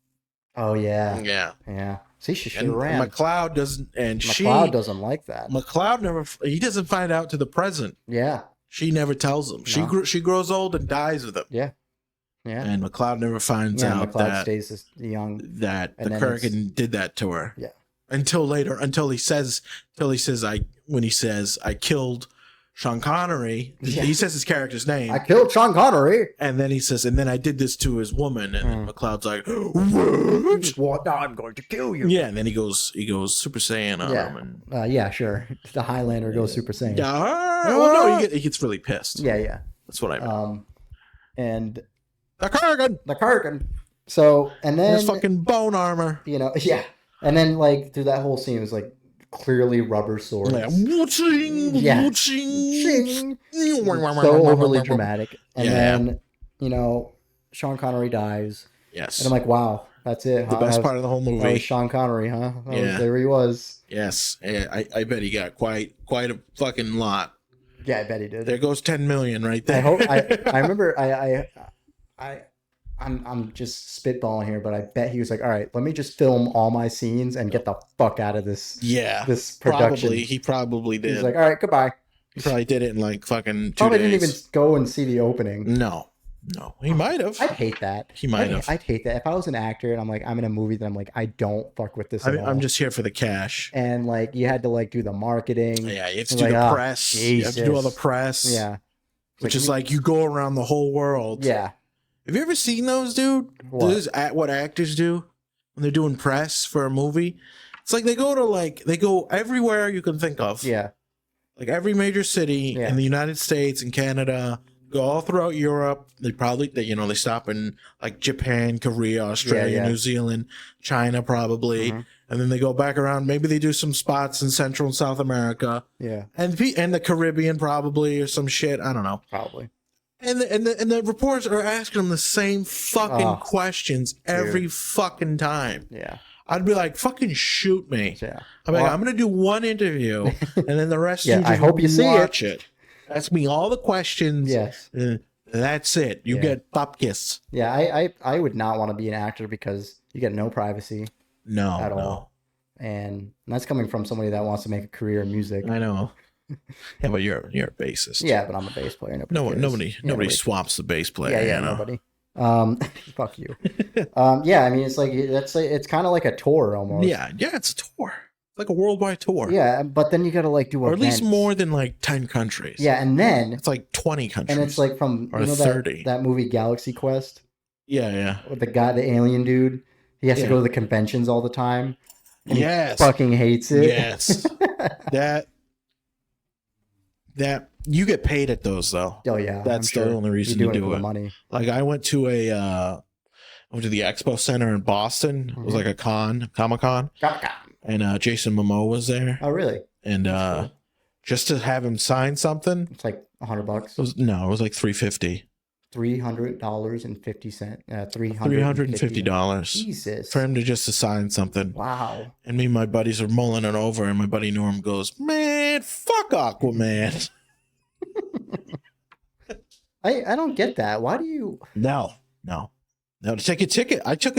Oh, yeah. Yeah. See, she should have ran. MacLeod doesn't, MacLeod doesn't like that. MacLeod he doesn't find out to the present. Yeah. She never tells him. No. She grows old and dies with him. Yeah. And MacLeod never finds out MacLeod stays young. That the Kurgan did that to her. Yeah. Until later, until he says, I killed Sean Connery. Yeah. He says his character's name. I killed Sean Connery. And then he says, and then I did this to his woman. And then MacLeod's like, what? Now I'm going to kill you. Yeah, and then he goes Super Saiyan on him. Yeah, sure. The Highlander goes Super Saiyan. Well, no, he gets really pissed. Yeah. That's what I mean. And the Kurgan. So, and then his fucking bone armor. Yeah. And then, like, through that whole scene, it was like clearly rubber swords. Yeah. Whooshing, Yeah. whooshing. So overly dramatic. And Yeah. then, you know, Sean Connery dies. Yes. And I'm like, wow, that's it. The huh? best That was- part of the whole That movie. was Sean Connery, huh? Yeah. There he was. Yes. Yeah, I bet he got quite a fucking lot. Yeah, I bet he did. There goes 10 million right there. I hope I remember I'm just spitballing here, but I bet he was like, all right, let me just film all my scenes and get the fuck out of this Yeah. this production. He probably did. He's like, all right, goodbye. He probably did it in like fucking 2 Probably days. didn't even go and see the opening. No. He might have. I'd hate that. He might have. I'd hate that. If I was an actor and I'm like, I'm in a movie that I'm like, I don't fuck with this at all. I'm just here for the cash. And like, you had to like do the marketing. Yeah, you have to It's do like, the oh, press. You have to do all the Jesus. press. Yeah. Which is like you go around the whole world. Yeah. Have you ever seen those, dude? What? This is what actors do when they're doing press for a movie. It's like they go everywhere you can think of. Yeah. Like every major city Yeah. in the United States and Canada, go all throughout Europe. They stop in like Japan, Korea, Australia, Yeah. New Zealand, China probably. Mhm. And then they go back around. Maybe they do some spots in Central and South America. Yeah. And the Caribbean probably or some shit. I don't know. Probably. And the reporters are asking them the same fucking Oh, questions every fucking time. Yeah. I'd be like, fucking shoot me. Yeah. I'm like, Well- I'm gonna do one interview, and then the rest Yeah, of you just I hope you see watch it. Ask me all the questions. Yes. and that's it. You Yeah. get popkiss. Yeah. I would not want to be an actor because you get no privacy No, at no. all. And that's coming from somebody that wants to make a career in music. I know. Yeah, but you're a bassist. Yeah, but I'm a bass player. Nobody nobody. swaps the bass player. Yeah, you know? nobody. Fuck you. Yeah, I mean, it's kind of like a tour almost. Yeah, it's a tour. It's like a worldwide tour. Yeah, but then you got to like do or at least events. more than like 10 countries. Yeah, and then It's like 20 countries. and it's like from Or you know 30. that movie Galaxy Quest yeah. with the alien dude. He has to Yeah. go to the conventions all the time. And he Yes. fucking hates it. Yes. that you get paid at those though. Oh yeah, That's I'm the sure. only reason You're you doing do for it. the money. Like I went to the Expo Center in Boston. It was like a Comic-Con, and Jason Momoa was there. Oh really? And That's cool. just to have him sign something, It's like $100. it was like $350. $300.50. $350 Jesus. for him to sign something. Wow. And me and my buddies are mulling it over, and my buddy Norm goes, "Man, fuck Aquaman." I don't get that. Why do you? No. To take a ticket, I took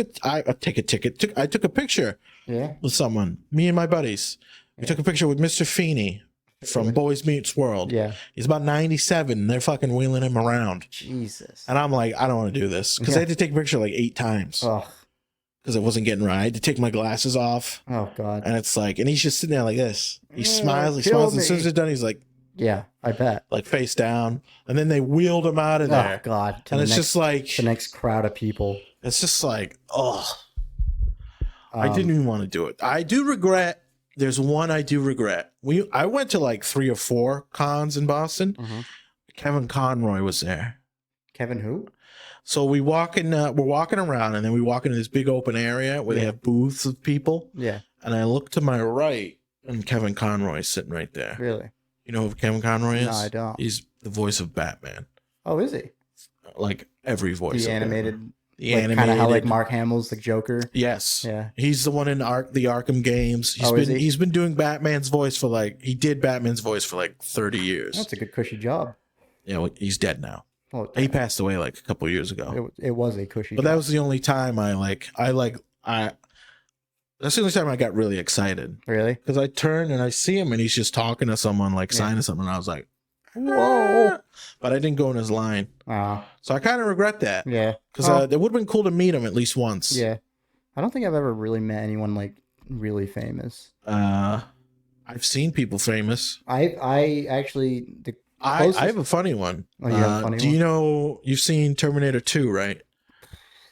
a picture Yeah. with someone. Me and my buddies. We took a picture with Mr. Feeney from Boys Meets World. Yeah. He's about 97. And they're fucking wheeling him around, Jesus. and I'm like, I don't want to do this because I had to take a picture like 8 times Oh. because it wasn't getting right. I had to take my glasses off, Oh God. and it's like, and he's just sitting there like this. He smiles, kill and as soon as me. it's done, he's like Yeah, I bet. face down, and then they wheeled him out of there. Oh God. And it's just like, the next crowd of people. it's just like, oh, I Um, didn't even want to do it. I do regret. There's one I do regret. I went to like 3 or 4 cons in Boston. Mhm. Kevin Conroy was there. Kevin who? So we're walking around, and then we walk into this big open area where they have booths of people. Yeah. And I look to my right, and Kevin Conroy's sitting right there. Really? You know who Kevin Conroy is? No, I don't. He's the voice of Batman. Oh, is he? Like every voice. The of animated. Batman. The Like, animated. kind of how like Mark Hamill's the Joker. Yes. Yeah. He's the one in the Arkham games. Is he? He's been doing Batman's voice for like 30 years. That's a good cushy job. Yeah, well, he's dead now. Well, He passed away like a couple years ago. it was a cushy But job. that was the only time that's the only time I got really excited. Really? Because I turned and I see him and he's just talking to someone, like signing something, and I was like, Whoa. but I didn't go in his line. Oh, So I kind of regret that. yeah. Because Oh. it would have been cool to meet him at least once. Yeah. I don't think I've ever really met anyone like really famous. I've seen people famous. I actually the I closest- have a funny one. Oh, you have a funny do you know, you've seen Terminator 2, right?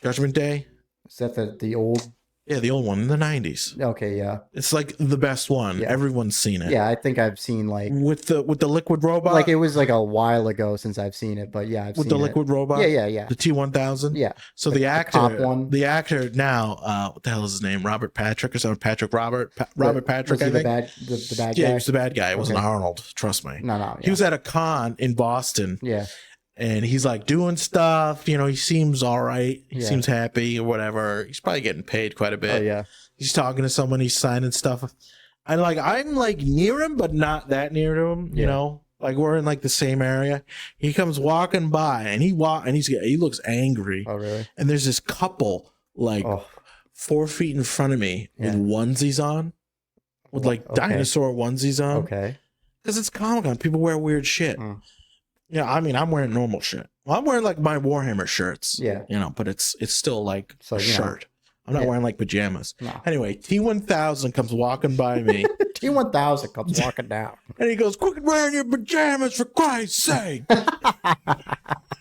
Judgment Day? is that the old Yeah, the old one in the 90s. Okay, yeah. It's like the best one. Yeah. Everyone's seen it. Yeah, I think I've seen like With the liquid robot. like it was like a while ago since I've seen it, but yeah, I've with seen the it. liquid robot. Yeah. The T-1000. Yeah. So The the cop actor, one. the actor now, what the hell is his name? Robert Patrick or something? Robert Patrick. Was he I think. the bad Yeah, guy? he was the bad guy. It wasn't Okay. Arnold. Trust me. No, yeah. He was at a con in Boston. Yeah. And he's like doing stuff. You know, he seems all right. He Yeah. seems happy or whatever. He's probably getting paid quite a bit. Oh yeah. He's talking to someone. He's signing stuff. And like I'm like near him, but not that near to him. You Yeah. know, like we're in like the same area. He comes walking by, and he looks angry. Oh really? And there's this couple like Oh 4 feet in front of me with Yeah. onesies on, with like Okay. dinosaur onesies on. Okay. Because it's Comic-Con. People wear weird shit. Mm. Yeah, I mean, I'm wearing normal shit. Well, I'm wearing like my Warhammer shirts. Yeah. You know, but it's still like So, a you know. shirt. I'm not Yeah. wearing like pajamas. No. Anyway, T-1000 comes walking by me T-1000 comes walking down. and he goes, "Quit wearing your pajamas for Christ's sake."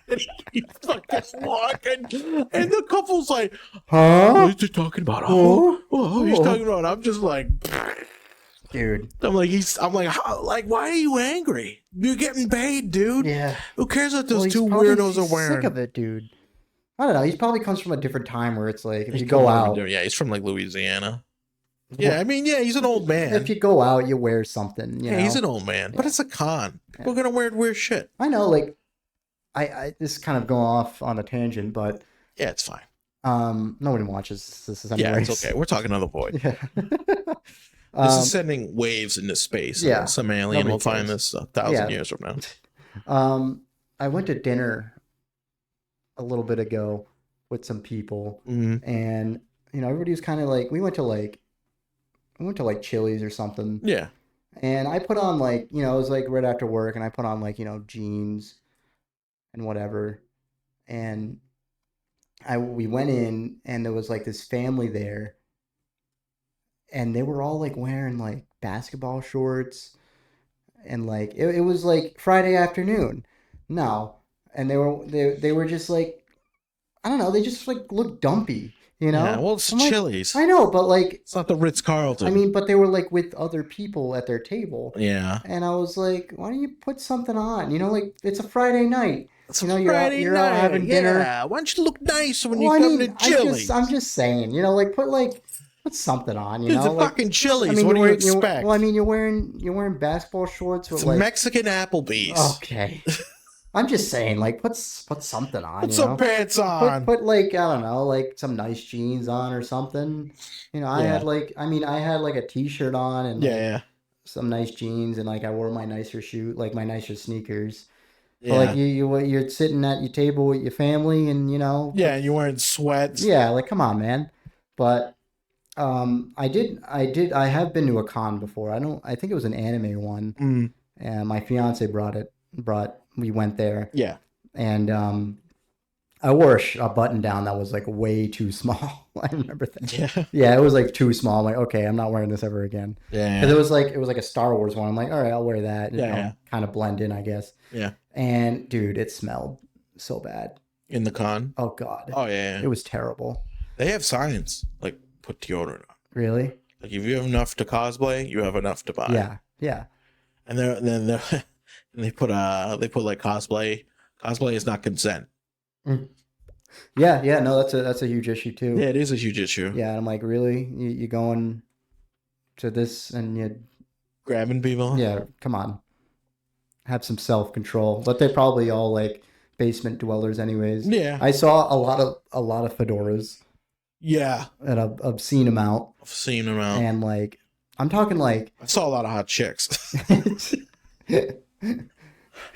And he's fucking walking. And the couple's like, Huh? "What is he talking about? Oh, he's Oh. talking about." I'm just like, Dude. I'm like, how, like, why are you angry? You're getting paid, dude. Yeah. Who cares what Well, those he's two probably weirdos are wearing? sick of it, dude. I don't know. He probably comes from a different time where it's like if He's you go out, Yeah, he's from like Louisiana. Yeah, I mean, yeah, he's an old man. if you go out, you wear something. You Yeah, know? he's an old man, but it's a con. People are gonna wear weird shit. I know, like, I this is kind of going off on a tangent, but Yeah, it's fine. no one watches this. Yeah, Anyways. it's okay. We're talking to the void. Yeah. This is sending waves into space. Yeah, And some alien nobody will find cares. this 1,000 Yeah. years from now. I went to dinner a little bit ago with some people, Mhm. and you know, everybody was kind of like, we went to like Chili's or something, Yeah. and I put on like, you know, it was like right after work, and I put on like, you know, jeans and whatever, and we went in, and there was like this family there, and they were all like wearing like basketball shorts, and like it was like Friday afternoon. No. And they were just like, I don't know, they just like looked dumpy, you know? Yeah, well, it's I'm like, Chili's. I know, but like, It's not the Ritz-Carlton. I mean, but they were like with other people at their table. yeah. And I was like, why don't you put something on? You know, like it's a Friday night. It's You know, a you're out- Friday you're out night. having dinner. Yeah. Why don't you look nice when Well, you come to Chili's? I'm just saying, you know, like put something on, you It's know? a Like, fucking Chili's. I mean, What do you you're- expect? well, I mean, you're wearing basketball shorts with It's like, Mexican Applebee's. okay. I'm just saying, like, put something on, Put you some know? pants on. Put like, I don't know, like some nice jeans on or something. You know, I Yeah. had like a t-shirt on and like, Yeah. some nice jeans, and like I wore my nicer my nicer sneakers. Yeah. But like you're sitting at your table with your family, and you know, Yeah, and you're wearing sweats. yeah, like come on, man. But I have been to a con before. I think it was an anime one, Mm, and my fiance we went there, yeah. and I wore a button down that was like way too small. I remember that. Yeah. Yeah, it was like too small. I'm like, okay, I'm not wearing this ever again. Yeah. Because it was like a Star Wars one. I'm like, all right, I'll wear that. Yeah. Kind of blend in, I guess. Yeah. And dude, it smelled so bad. In the con. Oh God. Oh yeah. It was terrible. They have signs like put deodorant on. Really? Like if you have enough to cosplay, you have enough to buy. Yeah. Yeah. And they put like cosplay. Cosplay is not consent. Yeah. Yeah. No, that's a huge issue too. Yeah, it is a huge issue. Yeah. And I'm like, really? You going to this and you? Grabbing people. Yeah. Come on. Have some self-control. But they're probably all like basement dwellers, anyways. Yeah. I saw a lot of fedoras. Yeah. An obscene amount. I've seen them out. And like, I'm talking like, I saw a lot of hot chicks.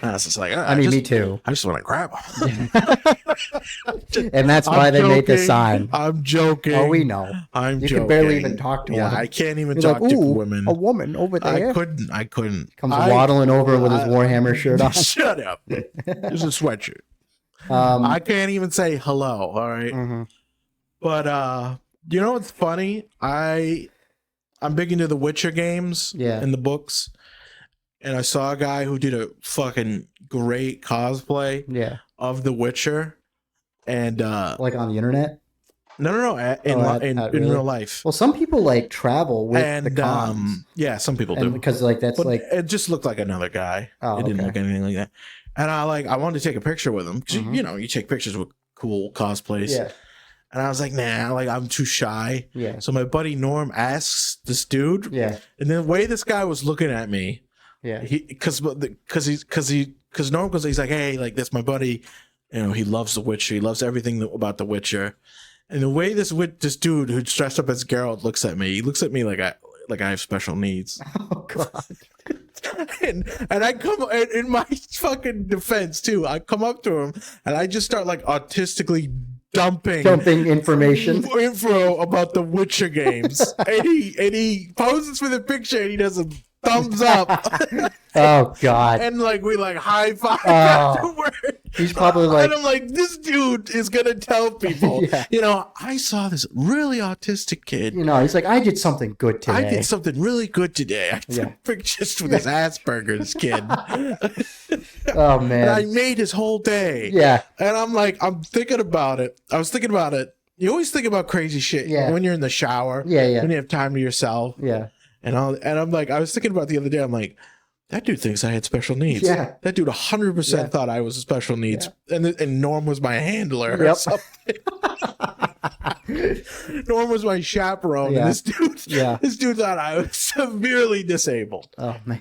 I was just like, I mean, me too. I just want to grab them. And that's why they made the joking. sign. I'm joking. Oh, we know. I'm You joking. can barely even talk to Yeah, one. I can't even You're talk like, to "Ooh, women. a woman over there. I couldn't. Comes waddling over with his Warhammer shirt on. Shut up. It's a sweatshirt. I can't even say hello. All right? Mhm. But you know what's funny? I'm big into the Witcher games and the books. And I saw a guy who did a fucking great cosplay Yeah. of The Witcher. And Like on the internet? No. In Really? real life. Well, some people like travel with And the cons, yeah, some people and do. because like that's But like it just looked like another guy. Oh, It didn't okay. look anything like that. And I wanted to take a picture with him because Mhm. you know you take pictures with cool cosplays. yeah, And I was like, nah, like I'm too shy. yeah, So my buddy Norm asks this dude, yeah, and the way this guy was looking at me, yeah. because Norm goes, he's like, hey, like that's my buddy. You know, he loves The Witcher. He loves everything about The Witcher. And the way this dude who's dressed up as Geralt looks at me, he looks at me like I have special needs. Oh God. and I come in my fucking defense too. I come up to him and I just start like autistically dumping information. info about the Witcher games. and he poses for the picture and he does a thumbs up. Oh God. And like we like high five Oh. afterward. He's probably like, And I'm like, this dude is gonna tell people, Yeah. you know, I saw this really autistic kid. you know, he's like, I did something good today. I did something really good today. I took Yeah. pictures with this Asperger's kid. Oh And I man. made his whole day. Yeah. And I'm like, I'm thinking about it. I was thinking about it. You always think about crazy shit Yeah. when you're in the shower. Yeah. Yeah. When you have time to yourself. Yeah. And I'm like, I was thinking about it the other day. I'm like, that dude thinks I had special needs. Yeah. That dude 100% Yeah. thought I was a special needs. And Norm was my handler or Yep. something. Norm was my chaperone. Yeah. And this Yeah. dude thought I was severely disabled. Oh man.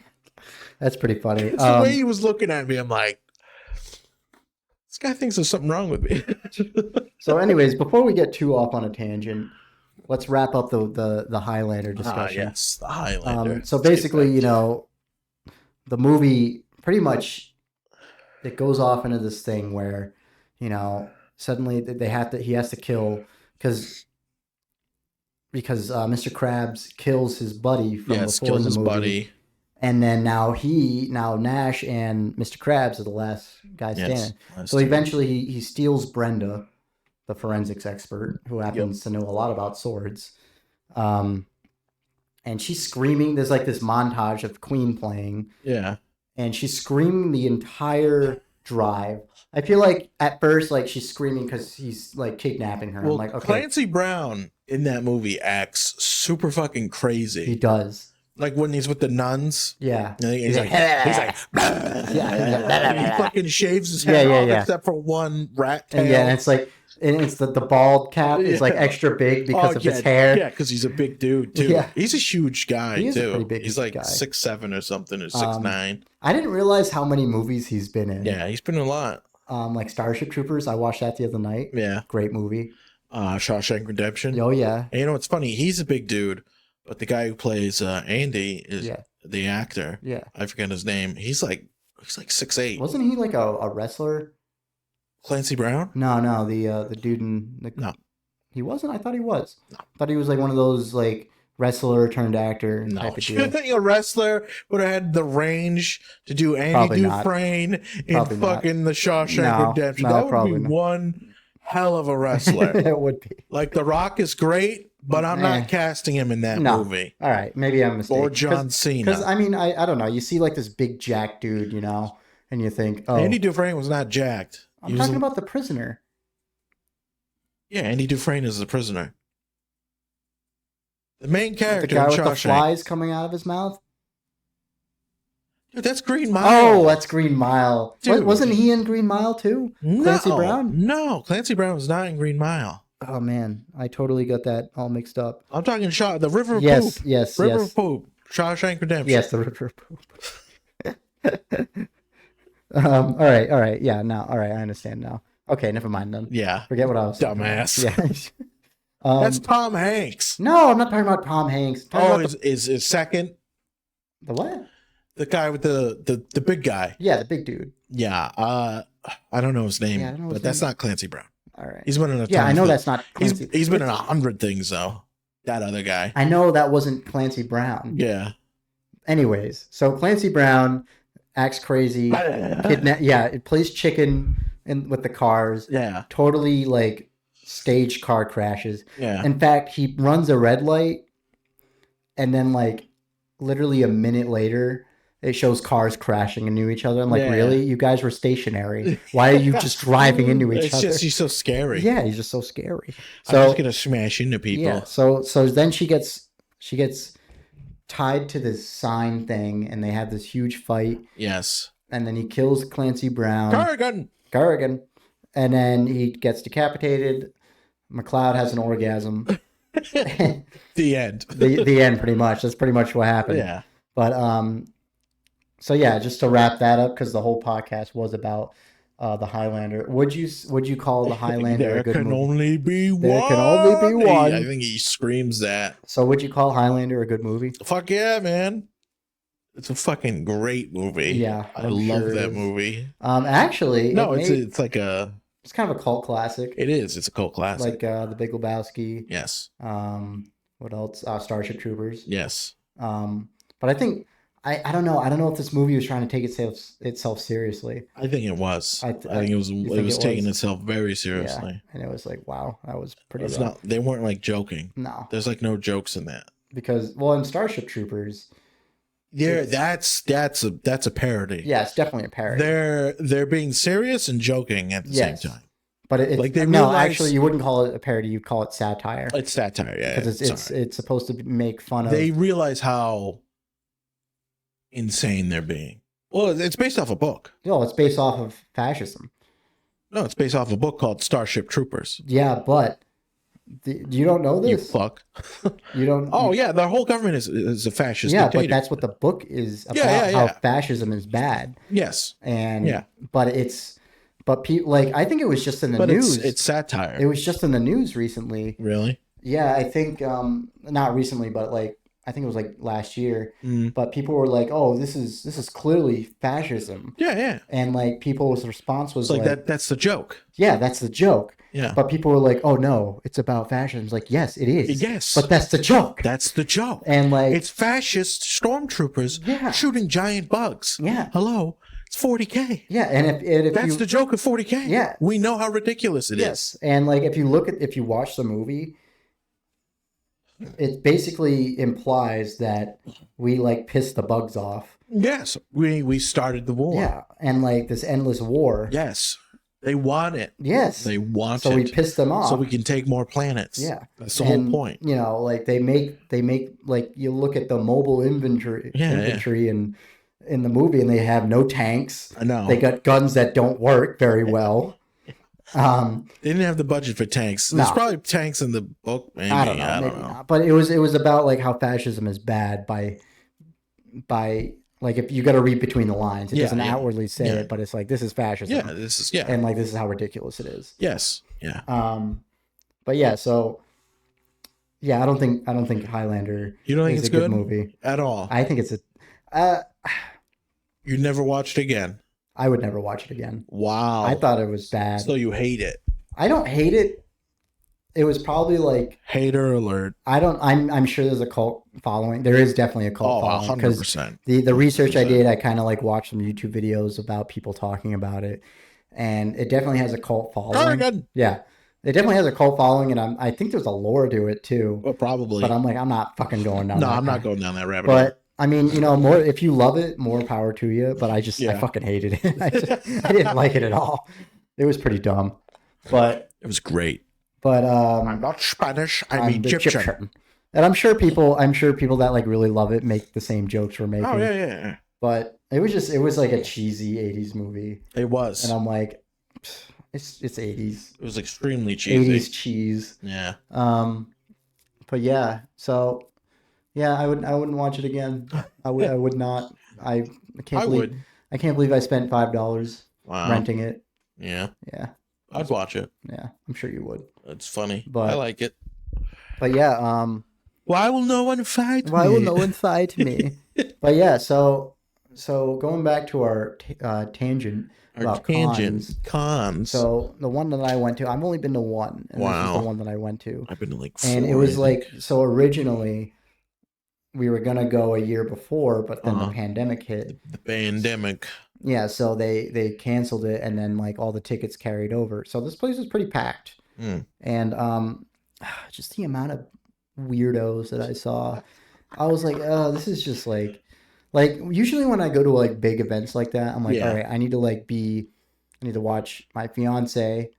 That's pretty funny. It's the way he was looking at me. I'm like, this guy thinks there's something wrong with me. So, anyways, before we get too off on a tangent, let's wrap up the Highlander discussion. Yes, the Highlander. So Let's get basically, back you to know, the movie pretty much it goes off into this thing where, you know, suddenly he has to kill because Mr. Krabs kills his buddy from yes, before in kills the his movie. buddy. And then now Nash and Mr. Krabs are the last guys standing. Yes, So eventually he steals Brenda, the forensics expert, who happens to know a lot about swords. And she's screaming. There's like this montage of Queen playing. Yeah. And she's screaming the entire drive. I feel like at first, like she's screaming because he's like kidnapping her. Well, I'm like, okay. Clancy Brown in that movie acts super fucking He crazy. does. Like when he's with the nuns. Yeah. And he's like, Yeah. he fucking shaves his head Yeah, off yeah. except for one rat tail. And yeah, and it's like, and it's the bald cap is like extra big because of his hair. Yeah, because he's a big dude too. Yeah. He's a huge guy He is a too. pretty big He's like guy. 6'7" or something, or 6'9". I didn't realize how many movies he's been in. Yeah, he's been in a lot. Like Starship Troopers. I watched that the other night. Yeah. Great movie. Shawshank Redemption. Oh yeah. And you know what's funny? He's a big dude, but the guy who plays Andy is the actor. Yeah. I forget his name. He's like 6'8". Wasn't he like a wrestler? Clancy Brown? No, the dude in the No. He wasn't? I thought he was. No. I thought he was like one of those like wrestler turned actor No. type of You deal. think a wrestler would have had the range to do Andy Probably not. Dufresne in Probably not. fucking the Shawshank No, Redemption? no, That would probably be not. one hell of a wrestler. It would be. Like The Rock is great, but I'm not casting him in that No. movie. All right, maybe I'm mistaken. Or John Cena. Because I mean, I don't know. You see like this big jack dude, you know, and you think, oh, Andy Dufresne was not jacked. I'm talking about the prisoner. Yeah, Andy Dufresne is the prisoner. The main The character guy in with the Shawshank. flies coming out of his mouth. Dude, that's Green Mile. Oh, that's Green Mile. Dude. Wasn't he in Green Mile too? Clancy Brown? No, Clancy Brown was not in Green Mile. Oh man, I totally got that all mixed up. I'm talking the River of Yes, Poop. yes, River yes. of Poop. Shawshank Redemption. Yes, the river poop. All right. Yeah, now, all right, I understand now. Okay, never mind then. Yeah. Forget what I was saying. Dumbass. Yeah. That's Tom Hanks. No, I'm not talking about Tom Hanks. I'm talking Oh, about is second the what? the guy with the big guy? Yeah, the big dude. Yeah. I don't know his name, Yeah, I don't know his but that's name. not Clancy Brown. All right. He's been in a Yeah, ton I of know films. that's not Clancy. He's been in 100 things though. That other guy. I know that wasn't Clancy Brown. Yeah. Anyways, so Clancy Brown acts crazy. It plays chicken with the cars. Yeah. Totally like staged car crashes. Yeah. In fact, he runs a red light, and then like literally a minute later, It shows cars crashing into each other. I'm like, Yeah. really? You guys were stationary. Why are you just driving into each It's other? just he's so scary. Yeah, he's just so scary. I'm just gonna smash into people. Yeah. So then she gets tied to this sign thing, and they have this huge fight. Yes. And then he kills Clancy Brown. Kurgan. And then he gets decapitated. MacLeod has an orgasm. The end. the end, pretty much. That's pretty much what happened. Yeah. But so yeah, just to wrap that up, because the whole podcast was about the Highlander. Would you call the Highlander a good movie? Only be one. There can only be one. I think he screams that. So would you call Highlander a good movie? Fuck yeah, man. It's a fucking great movie. Yeah, I love that movie. Actually, no, it's like a. It's kind of a cult classic. It is. It's a cult classic. Like The Big Lebowski. Yes. What else? Starship Troopers. Yes. But I think I don't know. I don't know if this movie was trying to take itself seriously. I think it was. I think it was taking itself very seriously. Yeah. And it was like, wow, that was pretty. It's not. They weren't like joking. No. There's like no jokes in that. Because in Starship Troopers. Yeah, that's a parody. Yeah, it's definitely a parody. They're being serious and joking at the same time. But it's like actually, you wouldn't call it a parody. You'd call it satire. It's satire, yeah. Because it's supposed to make fun of. They realize how insane they're being. Well, it's based off a book. No, it's based off of fascism. No, it's based off a book called Starship Troopers. Yeah, but you don't know this? You fuck. You don't. Oh yeah, the whole government is a fascist. Yeah, dictator. but that's what the book is about. How fascism is bad. Yes. And but people like I think it was just in the news. It's satire. It was just in the news recently. Really? Yeah, I think not recently, but like I think it was like last year. But people were like, "Oh, this is clearly fascism." Yeah, yeah. And like people's response was like that. That's the joke. Yeah, that's the joke. Yeah. But people were like, "Oh no, it's about fascism." It's like, yes, it is. Yes. But that's the joke. That's the joke. And like it's fascist stormtroopers shooting giant bugs. Yeah. Hello. It's 40K. Yeah, and if that's the joke of 40K. Yeah. We know how ridiculous it is. And like if you watch the movie, it basically implies that we like pissed the bugs off. Yes. We started the war. Yeah. And like this endless war. Yes. They want it. Yes. They want it. So we pissed them off. So we can take more planets. Yeah. That's the whole point. You know, like they make like you look at the mobile infantry in the movie and they have no tanks. I know. They got guns that don't work very well. They didn't have the budget for tanks. There's probably tanks in the book. Maybe. I don't know. Not. But it was about like how fascism is bad by like if you got to read between the lines. It doesn't outwardly say it, but it's like this is fascism. Yeah, this is and like this is how ridiculous it is. Yes. Yeah. But yeah, so yeah, I don't think Highlander. You don't think it's a good movie at all? I think it's a. You never watched it again? I would never watch it again. Wow. I thought it was bad. So you hate it? I don't hate it. It was probably like hater alert. I'm sure there's a cult following. There is definitely a cult following. 100%. The research I did, I kind of like watched some YouTube videos about people talking about it, and it definitely has a cult following. Kurgan. Yeah. It definitely has a cult following, and I think there's a lore to it too. Well, probably. But I'm like, I'm not fucking going down. No, I'm not going down that rabbit hole. But I mean, you know, more if you love it, more power to you. But I fucking hated it. I didn't like it at all. It was pretty dumb, but it was great. But I'm not Spanish. I'm Egyptian. And I'm sure people that like really love it make the same jokes we're making. Oh yeah. But it was like a cheesy '80s movie. It was, and I'm like, it's '80s. It was extremely cheesy. '80s cheese. Yeah. But yeah, so yeah, I wouldn't watch it again. I would not. I can't believe I spent $5 renting it. Yeah. Yeah. I'd watch it. Yeah, I'm sure you would. It's funny. But I like it. But yeah, why will no one fight me? Why will no one fight me? But yeah, so going back to our tangent about cons. So the one that I went to, I've only been to one, and this is the one that I went to. I've been to like 4. And it was like, so originally we were gonna go a year before, but then the pandemic hit. The pandemic. Yeah, so they canceled it, and then like all the tickets carried over. So this place was pretty packed, and just the amount of weirdos that I saw, I was like, oh, this is just like Like usually when I go to like big events like that, I'm like, Yeah. all right, I need to watch my fiance,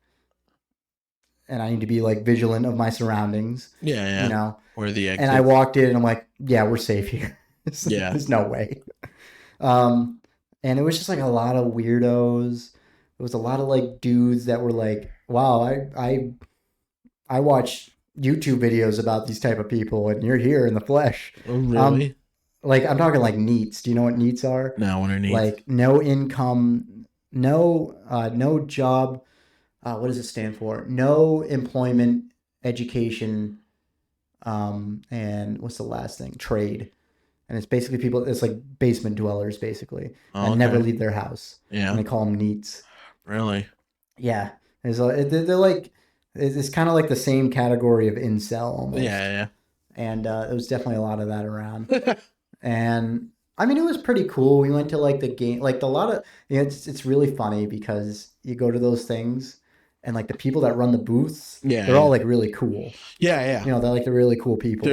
and I need to be like vigilant of my surroundings, Yeah, you yeah. know. Or the And I exit. walked in, and I'm like, yeah, we're safe here. Yeah. There's no way. Um, and it was just like a lot of weirdos. It was a lot of like dudes that were like, wow, I watch YouTube videos about these type of people, and you're here in the flesh. Oh, really? Like I'm talking like NEETs. Do you know what NEETs are? No, underneath. Like no income, no job. What does it stand for? No employment, education, and what's the last thing? Trade. And it's basically people. It's like basement dwellers, basically, Oh, and never okay. leave their house. Yeah. And they call them NEETs. Really? Yeah, they're like it's kind of like the same category of incel almost. Yeah, And it was definitely a lot of that around. yeah. And I mean, it was pretty cool. We went to like the game, like a lot of. It's really funny because you go to those things, and like the people that run the booths, Yeah, they're all like really cool. Yeah. You know, they're like the really cool people.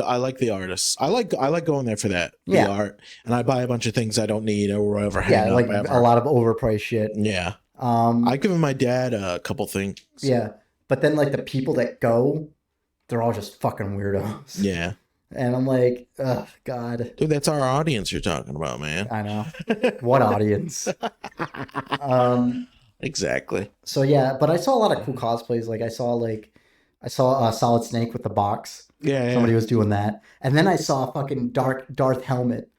I like the artists. I like going there for that. Yeah. The art. And I buy a bunch of things I don't need or ever hang Yeah, up like ever. a lot of overpriced shit. Yeah. I've given my dad a couple things. Yeah, but then like the people that go, they're all just fucking weirdos. Yeah. And I'm like, oh God. Dude, that's our audience you're talking about, man. I know. What audience? Exactly. So yeah, but I saw a lot of cool cosplays. Like I saw Solid Snake with the box. Yeah. Somebody was doing that, and then I saw fucking Darth Helmet.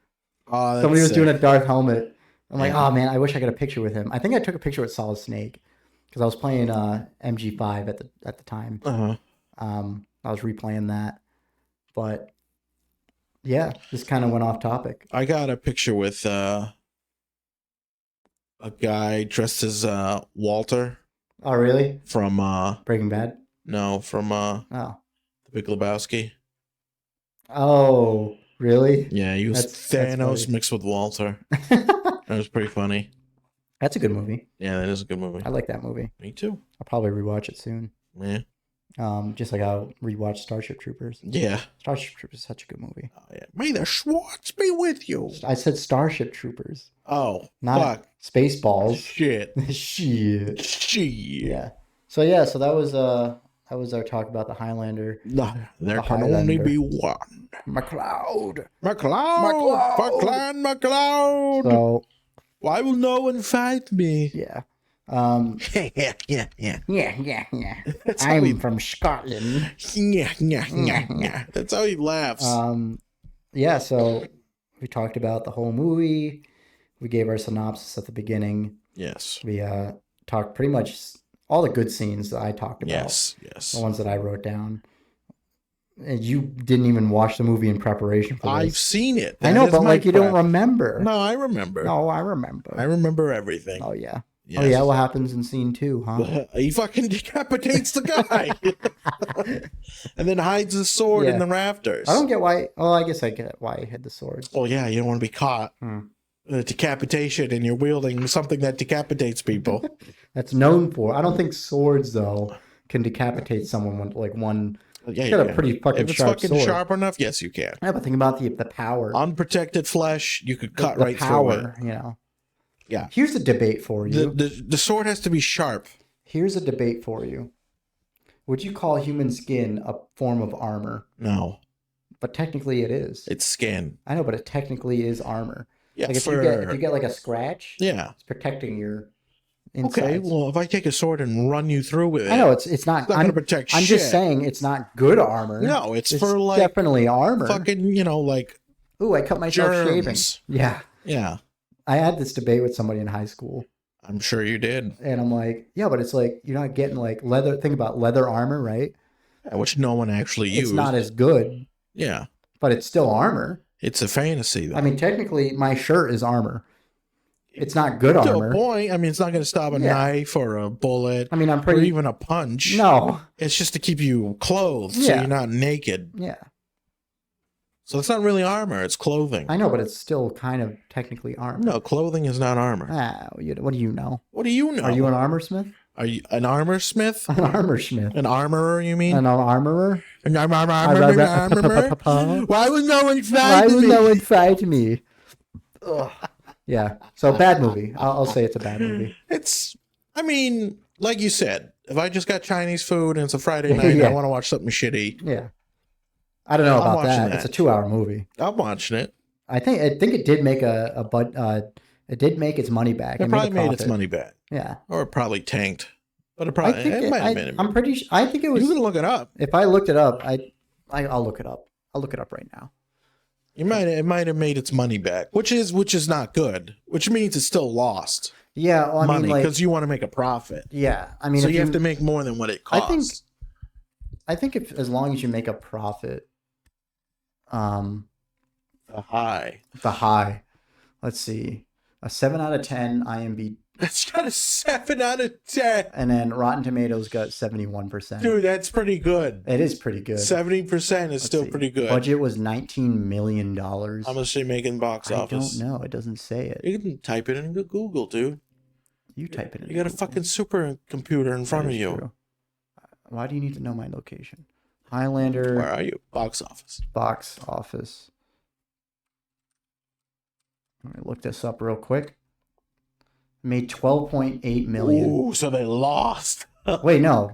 Oh, Somebody was doing a Darth Helmet. I'm like, Yeah. oh man, I wish I got a picture with him. I think I took a picture with Solid Snake because I was playing MG5 at the time. Uh-huh. I was replaying that, but yeah, this kind of went off topic. I got a picture with a guy dressed as Walter Oh really? from Breaking Bad? from Oh. The Big Lebowski. Oh really? Yeah, he was That's Thanos funny. mixed with Walter. That was pretty funny. That's a good movie. Yeah, that is a good movie. I like that movie. Me too. I'll probably rewatch it soon. Yeah. Just like I'll rewatch Starship Troopers. Yeah. Starship Troopers is such a good movie. Oh, yeah. May the Schwartz be with you. I said Starship Troopers, Oh, not fuck. Spaceballs. Shit. Shit. Shit. Yeah. So that was our talk about the Highlander. No, there The can only Highlander. be one. MacLeod. MacLeod. MacLeod. So Why will no one fight me? yeah. Yeah. Yeah. That's how he, from Scotland. yeah. That's how he laughs. Yeah, so we talked about the whole movie. We gave our synopsis at the beginning. Yes. We talked pretty much all the good scenes that I talked about. Yes. The ones that I wrote down. And you didn't even watch the movie in preparation for this. I've seen it. I know, but like you don't remember. No, I remember. No, I remember. I remember everything. Oh yeah. Yes. Oh yeah, what happens in scene 2, huh? He fucking decapitates the guy. And then hides his sword in Yeah. the rafters. I don't get why. Oh, I guess I get why he had the sword. Oh, yeah, you don't want to be caught. Decapitation, and you're wielding something that decapitates people. That's known for. I don't think swords though can decapitate someone with like one. Yeah, It's you got a can. pretty fucking If it's sharp fucking sword. sharp enough, yes, you can. Yeah, but think about the power. Unprotected flesh, you could cut the right power, through it. you know. Yeah. Here's a debate for you. The sword has to be sharp. Here's a debate for you. Would you call human skin a form of armor? No, But technically it is. it's skin. I know, but it technically is armor. Yeah, Like if you get like a scratch, yeah. it's protecting your insides. Okay, well, if I take a sword and run you through with it, I know it's not. it's not going to protect I'm shit. just saying it's not good armor. No, it's It's for like definitely armor. fucking, like Ooh, I cut myself shaving. germs. Yeah. Yeah, I had this debate with somebody in high school, I'm sure you did. and I'm like, yeah, but it's like you're not getting like leather. Think about leather armor, right? Yeah, which no one actually used. It's not as good, Yeah, but it's still armor. it's a fantasy, though. I mean, technically, my shirt is armor. It's not good to armor. a point. I mean, it's not going to stop a Yeah. knife or a bullet I mean, I'm or pretty. even a punch. No. It's just to keep you clothed so Yeah. you're not naked. Yeah, So it's not really armor, it's clothing. I know, but it's still kind of technically armor. No, clothing is not armor. Ah, what do you know? What do you know? Are you an armor smith? Are you an armor smith? An armor smith. An armorer, you mean? An armorer? An armorer? Why Why was no one Why fighting would me? no one fight me? Ugh. Yeah. So bad movie. I'll say it's a bad movie. I mean, like you said, if I just got Chinese food and it's a Friday night and Yeah. I want to watch something shitty, Yeah. I don't know I'm about watching that. It's a 2-hour movie. I'm watching it. I think it did make it did make its money back. It probably made its profit. money back. Yeah. Or it probably tanked. But it might have made it. I'm pretty sure. I think it was. You can look it up. If I looked it up, I'll look it up. I'll look it up right now. It might have made its money back, which is not good. Which means it's still lost. Yeah, well, money because you want to make a profit. Yeah, I mean, so you have to make more than what it costs. I think if as long as you make a profit, the high. Let's see, a 7 out of 10 IMDb. It's got a 7 out of 10. And then Rotten Tomatoes got 71%. Dude, that's pretty good. It is pretty good. 70% is still pretty good. Budget was $19 million. How much they make in box office? I don't know. It doesn't say it. You can type it into Google, dude. You type it in. You got a fucking supercomputer in front of you. True. Why do you need to know my location? Highlander. Where are you? Box office. Box office. Let me look this up real quick. Made 12.8 million. Ooh, so they lost. Wait, no.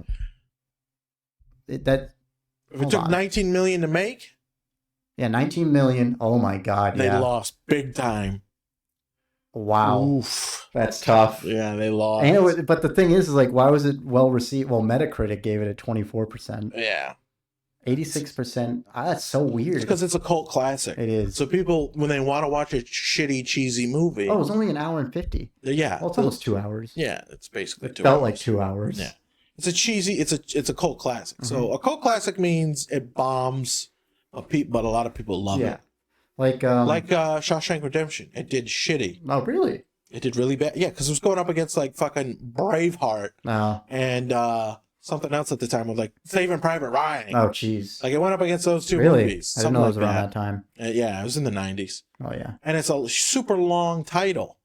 If it took 19 million to make? Yeah, 19 million. Oh my god, They lost big time. Wow. Oof. That's tough. Yeah, they lost. But the thing is like, why was it well received? Well, Metacritic gave it a 24%. Yeah. 86%. That's so weird. Because it's a cult classic. It is. So people, when they want to watch a shitty, cheesy movie. Oh, it was only an hour and 50. Yeah. Well, it's almost 2 hours. Yeah, it's basically 2 hours. It felt hours. like 2 hours. Yeah. It's a cheesy, it's a cult classic. Mm-hmm. So a cult classic means it bombs, but a lot of people love it. Like Shawshank Redemption. It did shitty. Oh, really? It did really bad. Yeah, because it was going up against like fucking Braveheart and something else at the time of like Saving Private Ryan. Oh, jeez. Like it went up against those two movies. I didn't know it was around that time. Yeah, it was in the 90s. Oh, yeah. And it's a super long title.